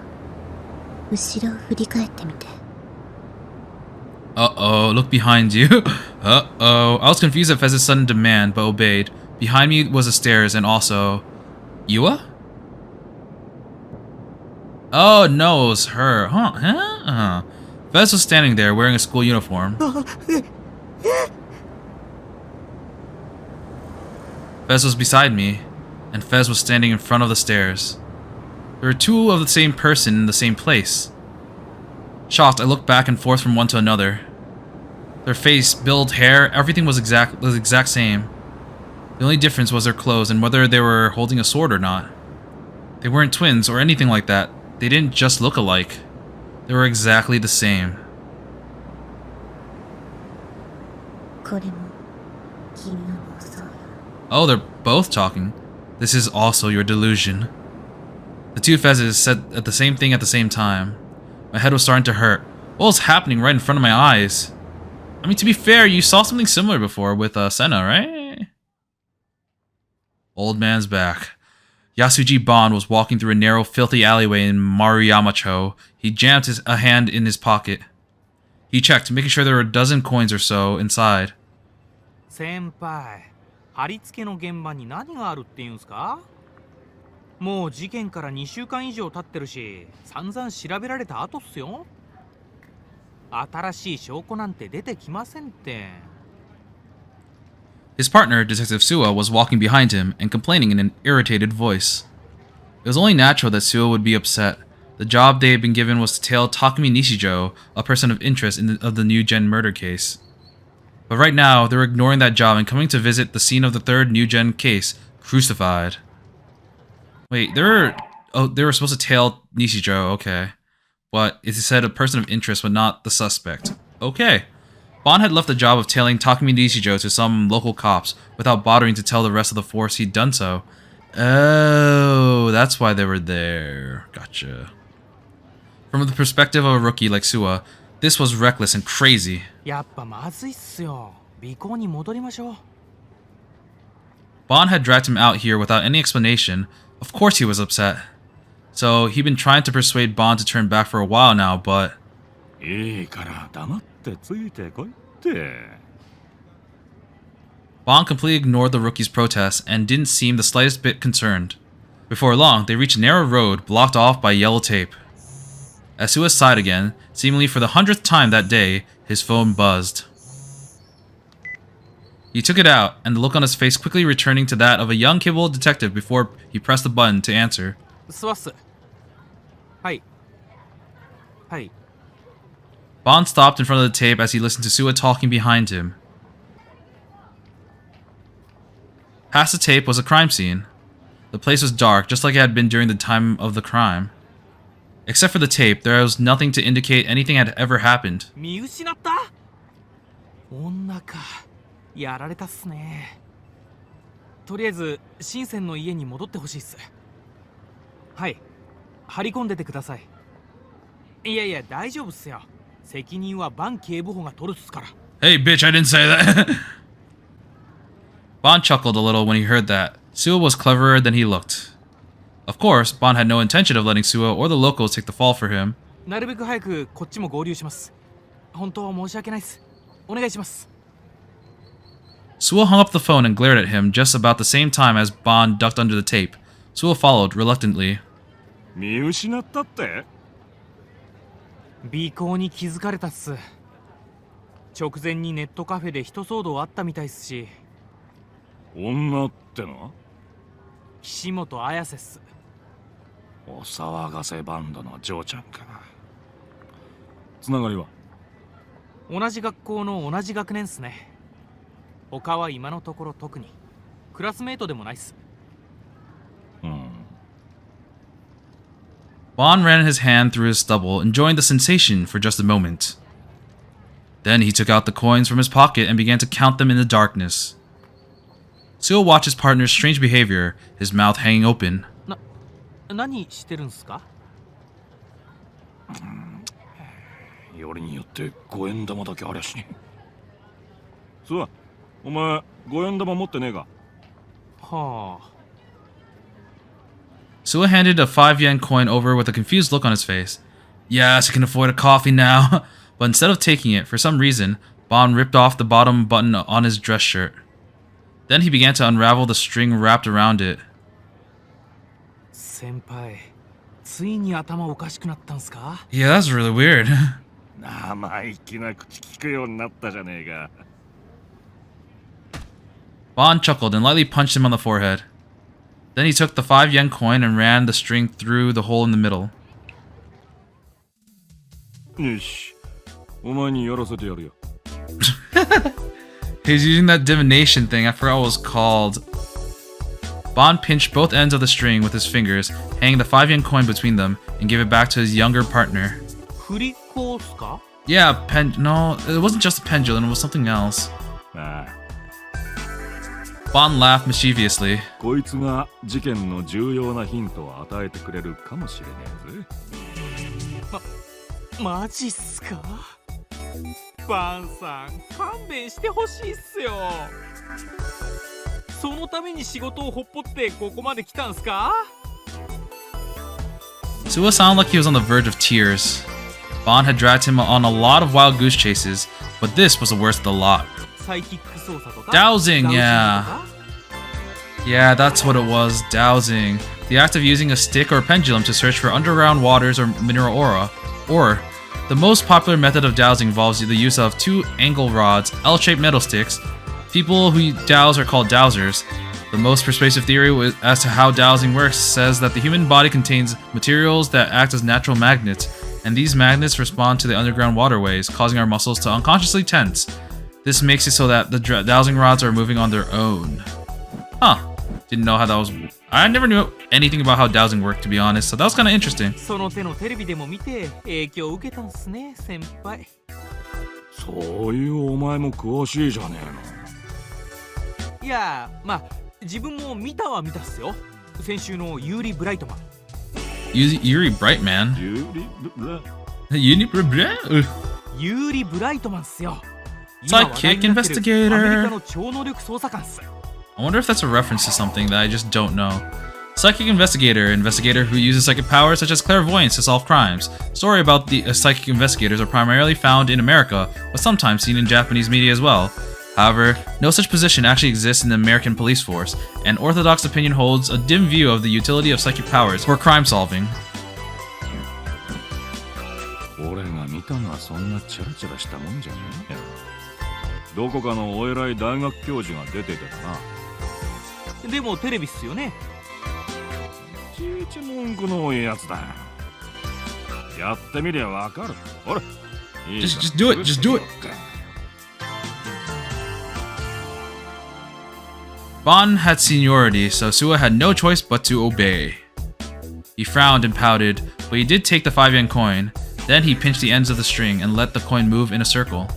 後ろを振り返ってみて。Uh-oh, look behind you. Uh-oh. I was confused at Fez's sudden demand, but obeyed. Behind me was the stairs and also... Yua? Oh, no, it was her. Huh? Fez was standing there wearing a school uniform. Fez was beside me, and Fez was standing in front of the stairs. There were two of the same person in the same place. Shocked, I looked back and forth from one to another. Their face, build, hair, everything was the exact same. The only difference was their clothes and whether they were holding a sword or not. They weren't twins or anything like that. They didn't just look alike. They were exactly the same. これも君の妄想よ。 Oh, they're both talking. This is also your delusion. The two Fezes said the same thing at the same time. My head was starting to hurt. What was happening right in front of my eyes? I mean, to be fair, you saw something similar before with Senna, right? Old man's back. Yasuji Ban was walking through a narrow, filthy alleyway in Maruyamacho. He jammed a hand in his pocket. He checked, making sure there were a dozen coins or so inside. 先輩、貼り付けの現場に何があるって言うんすか？もう事件から2週間以上経ってるし、散々調べられた後っすよ。新しい証拠なんて出てきませんって。His partner, Detective Suwa, was walking behind him and complaining in an irritated voice. It was only natural that Suwa would be upset. The job they had been given was to tail Takumi Nishijo, a person of interest of the New Gen murder case. But right now, they were ignoring that job and coming to visit the scene of the third New Gen case, Crucified. Wait, they were supposed to tail Nishijo, okay. But it said a person of interest, but not the suspect. Okay. Bon had left the job of tailing Takumi Nishijo to some local cops without bothering to tell the rest of the force he'd done so. Oh, that's why they were there. Gotcha. From the perspective of a rookie like Suwa, this was reckless and crazy. やっぱまずいっすよ。尾行に戻りましょう。Bon had dragged him out here without any explanation. Of course he was upset. So he'd been trying to persuade Bon to turn back for a while now, but... いいから黙ってついてこいって。 Bon completely ignored the rookie's protest and didn't seem the slightest bit concerned. Before long, they reached a narrow road blocked off by yellow tape. As Suwa sighed again, seemingly for the 100th time that day, his phone buzzed. He took it out, and the look on his face quickly returning to that of a young capable detective before he pressed the button to answer. 座っす。はい。はい。 Bon stopped in front of the tape as he listened to Suwa talking behind him. Past the tape was a crime scene. The place was dark, just like it had been during the time of the crime. Except for the tape, there was nothing to indicate anything had ever happened. 見失った？女か。やられたっすね。とりあえず、深センの家に戻ってほしいっす。はい。張り込んでてください。いやいや、大丈夫っすよ。責任はバン警部補が取るっすから。Hey, bitch, I didn't say that. Bon chuckled a little when he heard that. Suwa was cleverer than he looked. Of course, Bon had no intention of letting Suwa or the locals take the fall for him. なるべく早くこっちも合流します。本当申し訳ないっす。お願いします。 Suwa hung up the phone and glared at him just about the same time as Bon ducked under the tape. Suwa followed reluctantly. 見失ったって？尾行に気づかれたっす。直前にネットカフェで一騒動あったみたいっすし。女っての？岸本綾瀬っす。お騒がせバンドの嬢ちゃんかな。つながりは？同じ学校の同じ学年っすね。他は今のところ特に。クラスメイトでもないっす。Bon ran his hand through his stubble, enjoying the sensation for just a moment. Then he took out the coins from his pocket and began to count them in the darkness. Suwa watched his partner's strange behavior, his mouth hanging open. 何してるんすか？よりによって5円玉だけありゃしねえ。そう、お前5円玉持ってねえか？はあ。 Suwa handed a 5 yen coin over with a confused look on his face. Yes, I can afford a coffee now. but instead of taking it, for some reason, Bond ripped off the bottom button on his dress shirt. Then he began to unravel the string wrapped around it. 先輩、ついに頭おかしくなったんすか？ Yeah, that's really weird. 生意気な口聞くようになったじゃねえか。Bond chuckled and lightly punched him on the forehead. Then he took the 5 yen coin and ran the string through the hole in the middle. よし、お前にやらせてやるよ。He's using that divination thing, I forgot what it was called. Bond pinched both ends of the string with his fingers, hanging the 5 yen coin between them, and gave it back to his younger partner. 振り子っすか？ Yeah, no, it wasn't just a pendulum, it was something else. ああ、 Bond laughed mischievously. こいつが事件の重要なヒントを与えてくれるかもしれねえぜ。マジっすか？バンさん、勘弁してほしいっすよ。そのために仕事をほっぽってここまで来たんすか？ Suwa sounded like he was on the verge of tears. Bond had dragged him on a lot of wild goose chases, but this was the worst of the lot. サイキック操作とか？ Dowsing, ダウシングと yeah. か？ Yeah, that's what it was, dowsing. The act of using a stick or pendulum to search for underground waters or mineral ore. The most popular method of dowsing involves the use of 2 angle rods, L-shaped metal sticks. People who dowse are called dowsers. The most persuasive theory as to how dowsing works says that the human body contains materials that act as natural magnets, and these magnets respond to the underground waterways, causing our muscles to unconsciously tense. This makes it so that the dowsing rods are moving on their own. Huh. Didn't know how that was... I never knew anything about how dowsing worked, to be honest, so that was kind of interesting. その手のテレビでも見て影響を受けたんすね、先輩。そういうお前も詳しいじゃねえの。いや、まあ自分も見たは見たっすよ。先週のユーリ・ブライトマン。Yuri Brightman. ユリブラ ユーリ・ブライトマンっすよ。 Sidekick 今話題になってる investigator. アメリカの超能力捜査官っす。 I wonder if that's a reference to something that I just don't know. Psychic investigator who uses psychic powers such as clairvoyance to solve crimes. Story about the psychic investigators are primarily found in America, but sometimes seen in Japanese media as well. However, no such position actually exists in the American police force, and orthodox opinion holds a dim view of the utility of psychic powers for crime solving. 俺が見たのはそんなチャラチャラしたもんじゃねえよ。どこかのお偉い大学教授が出ててだな。でもテレビっすよね。いちいち文句の多いやつだ。やってみりゃわかる。ほら、いいか Just do it, just do it. Bond had seniority, so Suwa had no choice but to obey. He frowned and pouted, but he did take the 5 yen coin. Then he pinched the ends of the string and let the coin move in a circle.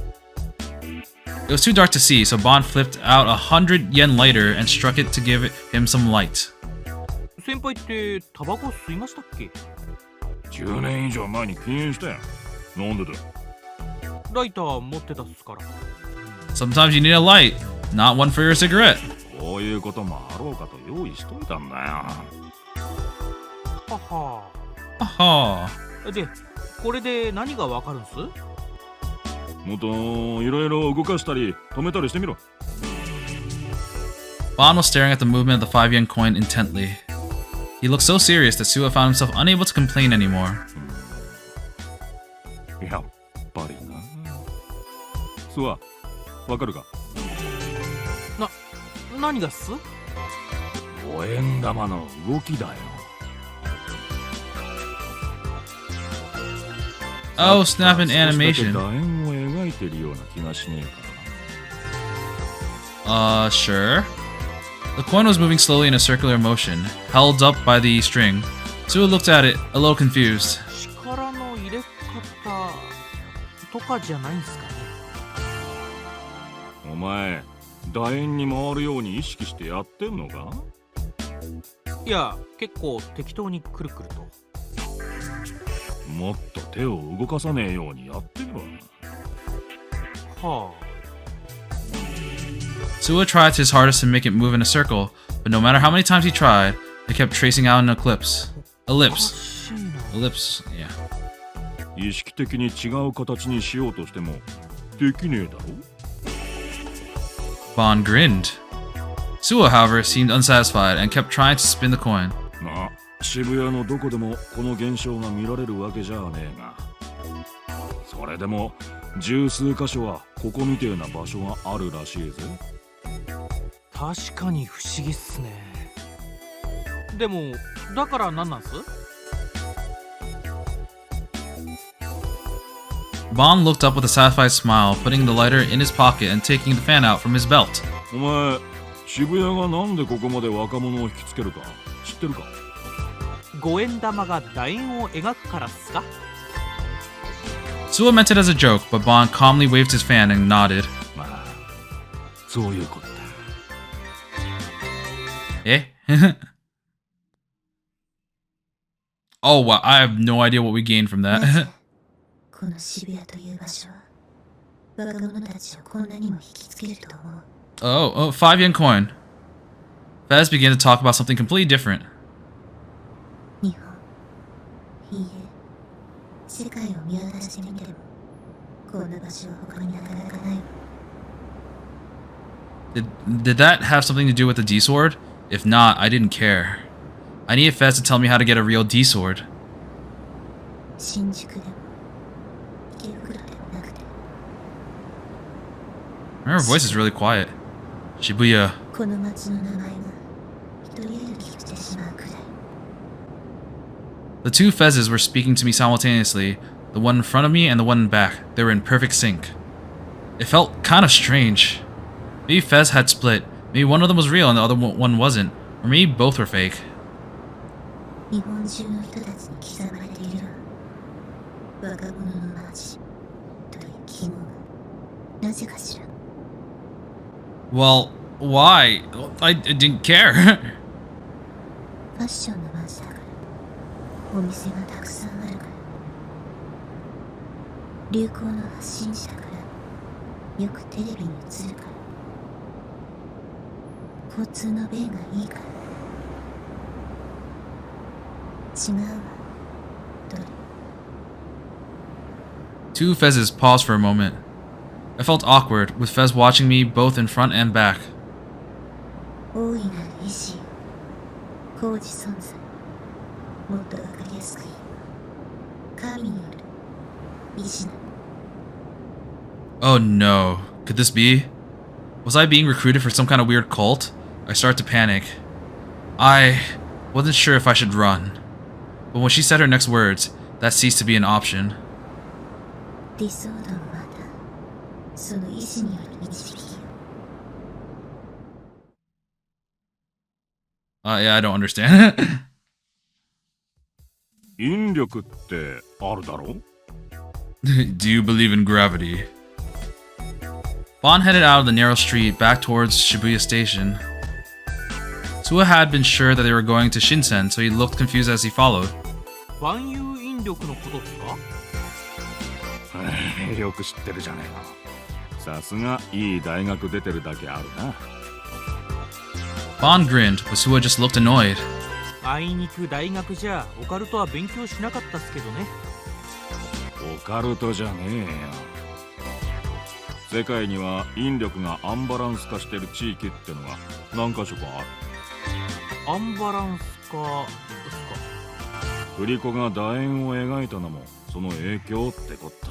It was too dark to see, so Bond flipped out 100 yen lighter and struck it to give him some light. 先輩ってタバコ吸いましたっけ？ 10年以上前に禁煙したよ。なんでだ。ライター持ってたっすから。 Sometimes you need a light, not one for your cigarette. こういうこともあろうかと用意しといたんだよ。はは。 Aha. で、これで何がわかるんす？もっといろいろ動かしたり止めたりしてみろ。Bond was staring at the movement of the 5 yen coin intently. He looked so serious that Suwa found himself unable to complain anymore. やっぱりな。スワ、わかるか？何がっす五円玉の動きだよ。Oh, snap an 少しだけ animation. 楕円を描いてるような気がしねえか。 Sure. The coin was moving slowly in a circular motion, held up by the string. Suwa looked at it, a little confused. 力の入れ方とかじゃないんすかね。お前、楕円に回るように意識してやってんのか？いや、結構適当にくるくると。もっと手を動かさねえようにやってみろ。は Suwa tried his hardest to make it move in a circle, but no matter how many times he tried, it kept tracing out an ellipse. あ。おか Ellipse. しいな。 Ellipse, yeah. 意識的に違う形にしようとしてもできねえだろ。 Bond grinned. Suo, however, seemed unsatisfied and kept trying to spin the coin. まあ渋谷のどこでもこの現象が見られるわけじゃねえが、それでも十数箇所はここみてえな場所があるらしいぜ。確かに不思議っすね。でもだから何なんす？ Bond looked up with a satisfied smile, putting the lighter in his pocket and taking the fan out from his belt. お前渋谷がなんでここまで若者を引きつけるか知ってるか？五円玉が楕円を描くからっすか？ Suo meant it as a joke, but Bond calmly waved his fan and nodded. まあそういうことだ。 Eh? Oh, wow. I have no idea what we gained from that. この渋谷という場所は若者たちをこんなにも引きつけると思う。 Oh, 5 yen coin. Fez began to talk about something completely different. 日本、いいえ、世界を見渡してみてもこんな場所は他になかなかない。 Did that have something to do with the D sword? If not, I didn't care. I needed Fez to tell me how to get a real D sword. 新宿でも池袋でもなくて、 Her voice is really quiet. Shibuya. この街の名前が一人歩きをしてしまうくらい。 The two Fezes were speaking to me simultaneously, the one in front of me and the one in back. They were in perfect sync. It felt kind of strange. Maybe Fez had split. Maybe one of them was real and the other one wasn't. Or maybe both were fake. 日本中の人たちに刻まれている若者の街という記号がなぜかしら。 Well, why? I didn't care. ファッションの街だから、お店がたくさんあるから、流行の発信者だから、よくテレビに映るから、交通の便がいいから。違うわ、どれ。 Two Fezes paused for a moment. I felt awkward, with Fez watching me both in front and back. 大いなる意志、工事存在、もっとわかりやすく言う。神による意志なの。 Oh no. Could this be? Was I being recruited for some kind of weird cult? I started to panic. I wasn't sure if I should run. But when she said her next words, that ceased to be an option. 理想度もまた、その意志による導きよ。 Yeah, I don't understand. 引力ってあるだろ？ Do you believe in gravity? Bond headed out of the narrow street back towards Shibuya Station. Suo had been sure that they were going to Shinsen, so he looked confused as he followed. 万有引力のことですか？よく知ってるじゃねえか。さすがいい大学出てるだけあるな。 Bond grinned, but Suo just looked annoyed. あいにく大学じゃオカルトは勉強しなかったっすけどね。オカルトじゃねえよ。世界には引力がアンバランス化してる地域ってのが何か所かある。アンバランス化ですか？振り子が楕円を描いたのもその影響ってこった。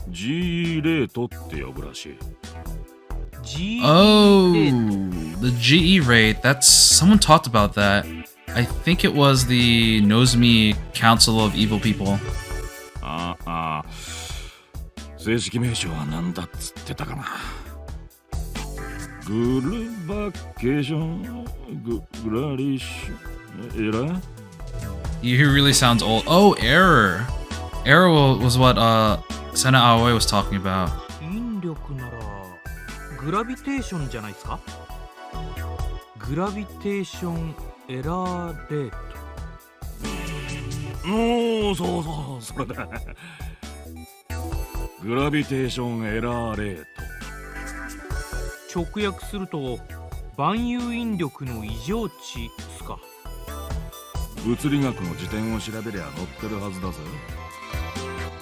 GE レートって呼ぶらしい。G Oh, the GE rate. That's someone talked about that. I think it was the Nozomi Council of Evil People. ああ、正式名称は何だっつってたかな。グルバケーション、グラリッシュ、エラー He really sounds old. Oh, error. Error was what Sena Aoi was talking about. 引力ならグラビテーションじゃないですか？グラビテーションエラーレート。おお、そうそう、それだ。グラビテーションエラーレート。直訳すると万有引力の異常値っすか？物理学の辞典を調べりゃ載ってるはずだぜ。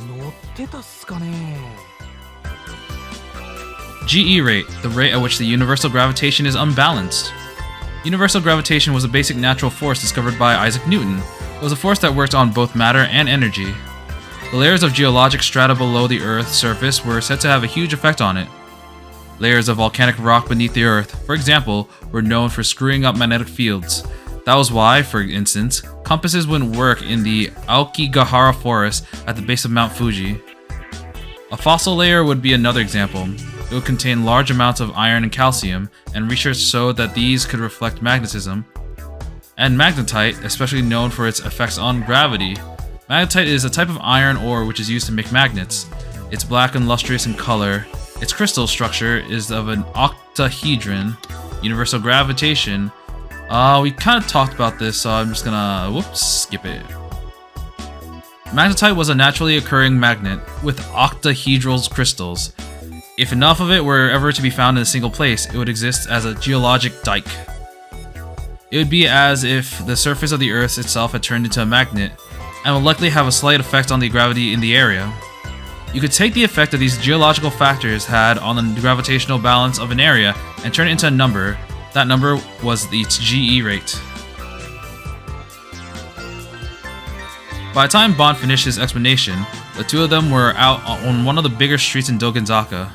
乗ってたっすかね。 GE rate, the rate at which the universal gravitation is unbalanced. Universal gravitation was a basic natural force discovered by Isaac Newton. It was a force that worked on both matter and energy. The layers of geologic strata below the Earth's surface were said to have a huge effect on it. Layers of volcanic rock beneath the Earth, for example, were known for screwing up magnetic fields. That was why, for instance, compasses wouldn't work in the Aokigahara forest at the base of Mount Fuji. A fossil layer would be another example. It would contain large amounts of iron and calcium, and research showed that these could reflect magnetism. And magnetite, especially known for its effects on gravity. Magnetite is a type of iron ore which is used to make magnets. It's black and lustrous in color. Its crystal structure is of an octahedron. Universal gravitation. We kind of talked about this, so I'm just gonna skip it. Magnetite was a naturally occurring magnet with octahedral crystals. If enough of it were ever to be found in a single place, it would exist as a geologic dike. It would be as if the surface of the Earth itself had turned into a magnet, and would likely have a slight effect on the gravity in the area. You could take the effect that these geological factors had on the gravitational balance of an area and turn it into a number. That number was its GE rate. By the time Bond finished his explanation, the two of them were out on one of the bigger streets in Dogenzaka.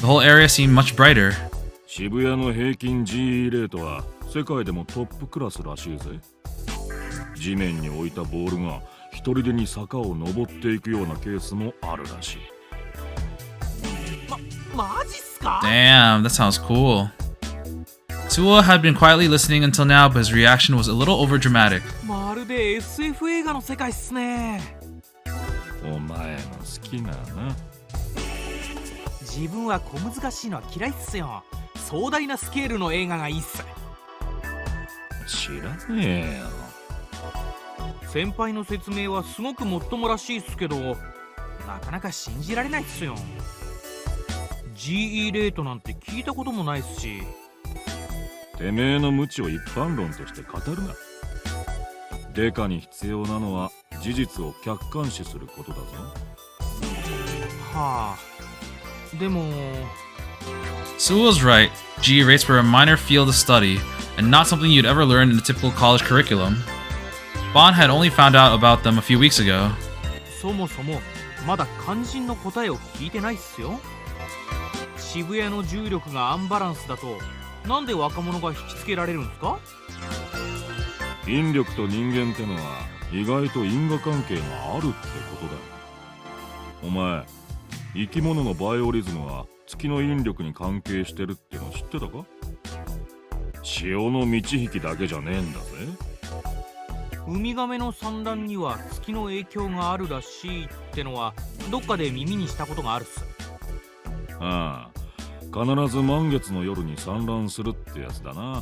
The whole area seemed much brighter. 渋谷の平均 GE レートは世界でもトップクラスらしいぜ。地面に置いたボールが一人でに坂を登っていくようなケースもあるらしい。マジっすか? Damn, that sounds cool. Suo had been quietly listening until now, but his reaction was a little overdramatic. まるで SF 映画の世界っすね。お前の好きなな。自分は小難しいのは嫌いっすよ。壮大なスケールの映画がいいっす。知らねえよ。先輩の説明はすごくもっともらしいっすけど、なかなか信じられないっすよ。GE レートなんて聞いたこともないっすし。てめえの無知を一般論として語るな。デカに必要なのは事実を客観視することだぞ。はあ、でも。Suo's right. GE rates were a minor field of study, and not something you'd ever learn in the typical college curriculum. Bond had only found out about them a few weeks ago. そもそもまだ肝心の答えを聞いてないっすよ。渋谷の重力がアンバランスだとなんで若者が引きつけられるんですか？引力と人間ってのは意外と因果関係があるってことだよ。お前、生き物のバイオリズムは月の引力に関係してるっての知ってたか？潮の満ち引きだけじゃねえんだぜ。ウミガメの産卵には月の影響があるらしいってのはどっかで耳にしたことがあるっす。ああ、必ず満月の夜に産卵するってやつだな。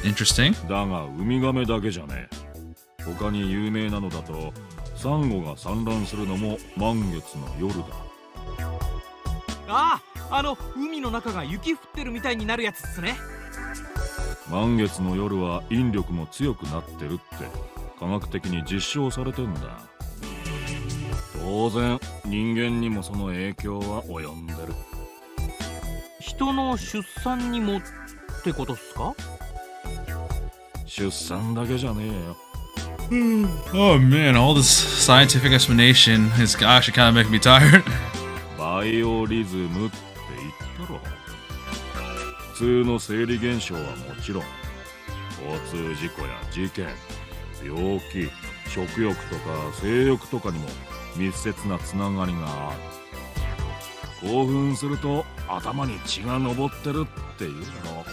Interesting. だがウミガメだけじゃねえ。他に有名なのだとサンゴが産卵するのも満月の夜だ。ああ、海の中が雪降ってるみたいになるやつっすね。満月の夜は引力も強くなってるって科学的に実証されてんだ。当然人間にもその影響は及んでる。人の出産にもってことっすか？出産だけじゃねえよ。Oh man, all this scientific explanation is actually kind of making me tired. バイオリズムって言ったろ。普通の生理現象はもちろん交通事故や事件、病気、食欲とか性欲とかにも密接なつながりがある。興奮すると頭に血が上ってるっていうだろ。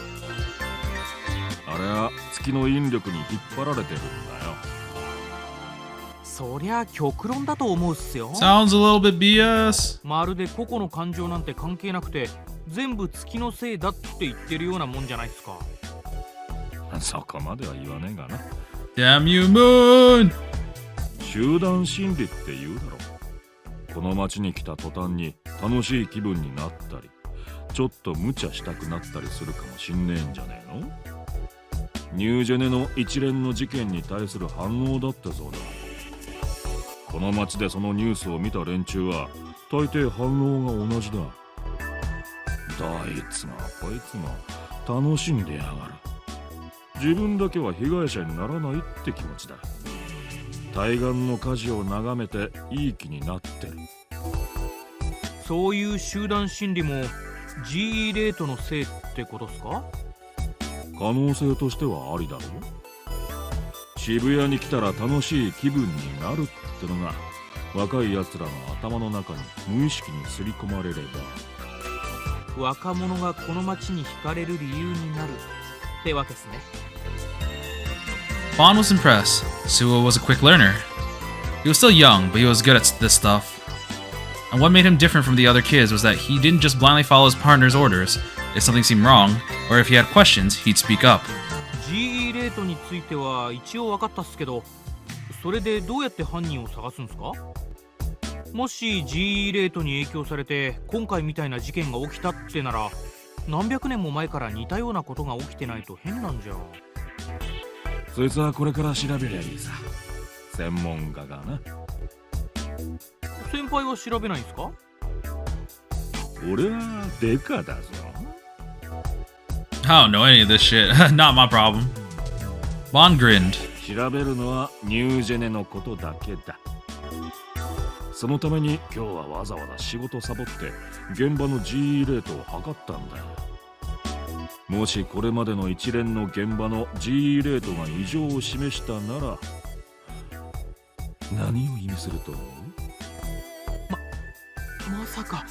あれは月の引力に引っ張られてるんだよ。そりゃ極論だと思うっすよ。 Sounds a little bit BS. まるで個々の感情なんて関係なくて全部月のせいだって言ってるようなもんじゃないっすか。そこまでは言わねえがな。 Damn you, Moon! 集団心理って言うだろ。この町に来た途端に楽しい気分になったりちょっと無茶したくなったりするかもしんねえんじゃねえの。ニュージェネの一連の事件に対する反応だってそうだ。この街でそのニュースを見た連中は大抵反応が同じだ。どいつもこいつも楽しんでやがる。自分だけは被害者にならないって気持ちだ。対岸の火事を眺めていい気になってる。そういう集団心理も GE レートのせいってことっすか？可能性としてはありだろう。渋谷に来たら楽しい気分になるってのが若いやつらの頭の中に無意識に刷り込まれれば、若者がこの街に惹かれる理由になるってわけですね。Bond was impressed. Suo was a quick learner. He was still young, but he was good at this stuff. And what made him different from the other kids was that he didn't just blindly follow his partner's orders. If something seemed wrong, or if he had questions, he'd speak up. GE レートについては一応分かったっすけど、それでどうやって犯人を探すんすか？もし GE レートに影響されて今回みたいな事件が起きたってなら、何百年も前から似たようなことが起きてないと変なんじゃ。そいつはこれから調べりゃいいさ。専門家がな。先輩は調べないんすか？俺はデカだぞ。I don't know any of this shit. Not my problem. Bond grinned. 調べるのはニュージェネのことだけだ。そのために今日はわざわざ仕事サボって現場の GE レートを測ったんだ。もしこれまでの一連の現場の GE レートが異常を示したなら何を意味すると思う？まさか。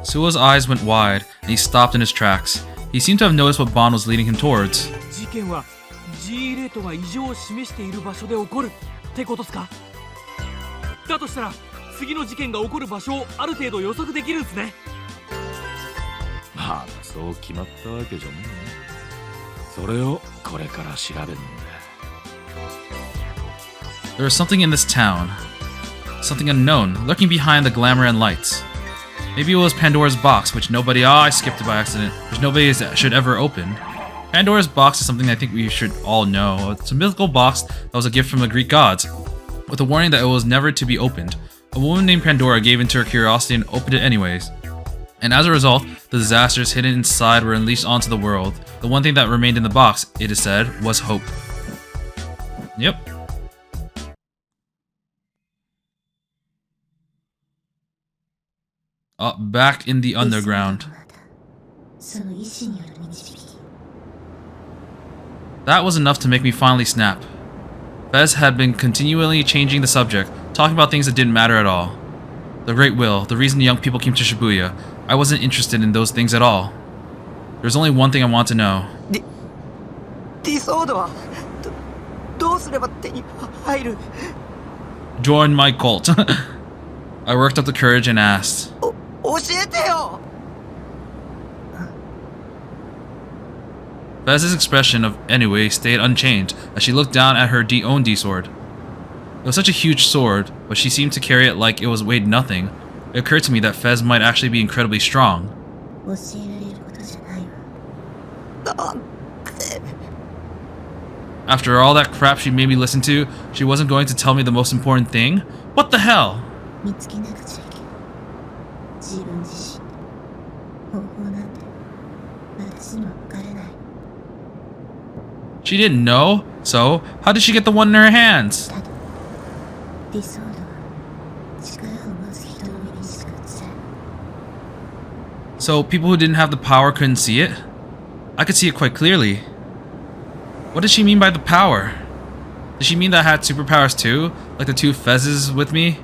Suo's eyes went wide, and he stopped in his tracks. He seemed to have noticed what Bond was leading him towards. 事件は GE レートが異常を示している場所で起こるってことっすか？だとしたら次の事件が起こる場所をある程度予測できるんですね。まだそう決まったわけじゃねえ。それをこれから調べるんだ。There was something in this town. Something unknown, lurking behind the glamour and lights. Maybe it was Pandora's box, which I skipped it by accident, which nobody should ever open. Pandora's box is something I think we should all know. It's a mythical box that was a gift from the Greek gods, with a warning that it was never to be opened. A woman named Pandora gave in to her curiosity and opened it anyways. And as a result, the disasters hidden inside were unleashed onto the world. The one thing that remained in the box, it is said, was hope. Yep. Back in the underground. That was enough to make me finally snap. Fez had been continually changing the subject, talking about things that didn't matter at all. The Great Will, the reason young people came to Shibuya. I wasn't interested in those things at all. There's only one thing I want to know. ディソードはどうすれば手に入る？ Join my cult. I worked up the courage and asked. 教えてよ。 Fez's expression of anyway stayed unchanged as she looked down at her own D-sword. It was such a huge sword, but she seemed to carry it like it was weighed nothing. It occurred to me that Fez might actually be incredibly strong. After all that crap she made me listen to, she wasn't going to tell me the most important thing? What the hell? She didn't know, so how did she get the one in her hands? So people who didn't have the power couldn't see it? I could see it quite clearly. What did she mean by the power? Did she mean that I had superpowers too? Like the two Fezes with me?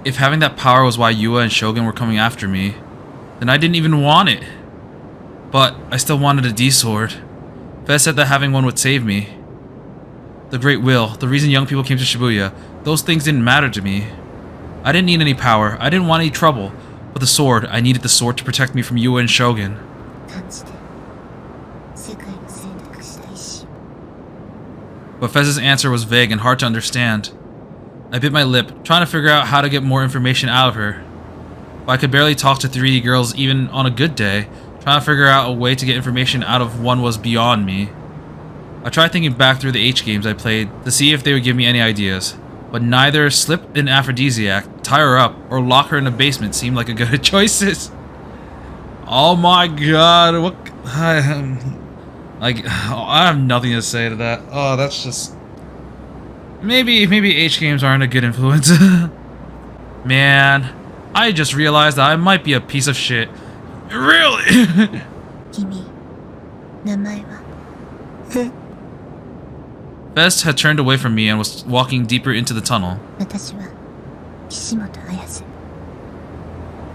If having that power was why Yua and Shogun were coming after me, then I didn't even want it. But I still wanted a D-sword. Fez said that having one would save me. The Great Will, the reason young people came to Shibuya, those things didn't matter to me. I didn't need any power, I didn't want any trouble. But the sword, I needed the sword to protect me from Yua and Shogun. But Fez's answer was vague and hard to understand. I bit my lip, trying to figure out how to get more information out of her. But I could barely talk to 3D girls even on a good day. Trying to figure out a way to get information out of one was beyond me. I tried thinking back through the H games I played to see if they would give me any ideas, but neither slip an aphrodisiac, tie her up, or lock her in the basement seemed like a good choices. Oh my god, what? I have nothing to say to that. Oh, that's just... Maybe H games aren't a good influence. Man, I just realized that I might be a piece of shit. Really? 君名前は Fest had turned away from me and was walking deeper into the tunnel. 私は岸本綾瀬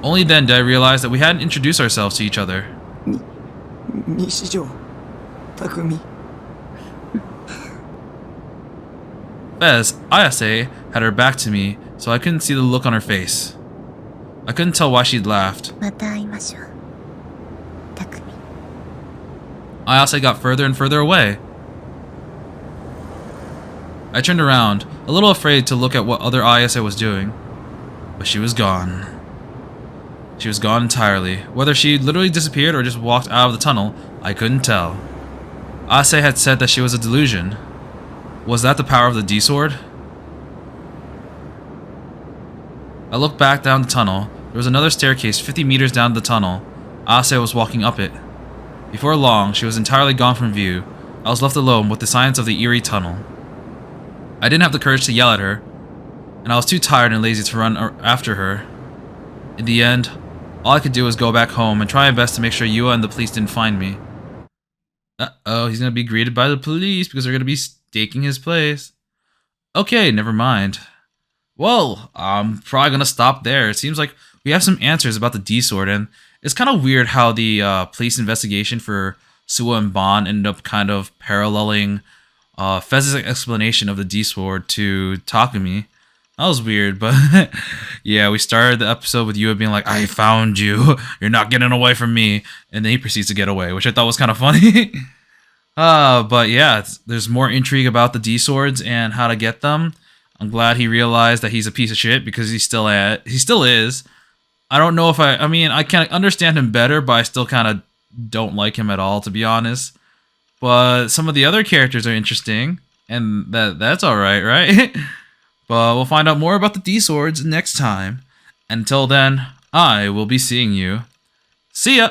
Only then did I realize that we hadn't introduced ourselves to each other. 西条匠 Fez, Ayase, had her back to me, so I couldn't see the look on her face. I couldn't tell why she'd laughed. また会いましょう匠 Ayase got further and further away. I turned around, a little afraid to look at what other Ayase was doing. But she was gone. She was gone entirely. Whether she literally disappeared or just walked out of the tunnel, I couldn't tell. Ayase had said that she was a delusion. Was that the power of the D-Sword? I looked back down the tunnel. There was another staircase 50 meters down the tunnel. Ayase was walking up it. Before long, she was entirely gone from view. I was left alone with the silence of the eerie tunnel. I didn't have the courage to yell at her, and I was too tired and lazy to run after her. In the end, all I could do was go back home and try my best to make sure Yua and the police didn't find me. Uh-oh, he's gonna be greeted by the police because they're gonna be staking his place. Okay, never mind. Well, I'm probably gonna stop there. It seems like we have some answers about the D-Sword, and it's kind of weird how the police investigation for Suwa and Bon ended up kind of paralleling Fez's explanation of the D-Sword to Takumi. That was weird, but yeah, we started the episode with Yua being like, I found you, you're not getting away from me, and then he proceeds to get away, which I thought was kind of funny. But yeah, there's more intrigue about the D-Swords and how to get them. I'm glad he realized that he's a piece of shit because he still is. I don't know if I mean, I can understand him better, but I still kind of don't like him at all, to be honest. But some of the other characters are interesting, and that's alright, right? But we'll find out more about the D-Swords next time. Until then, I will be seeing you. See ya!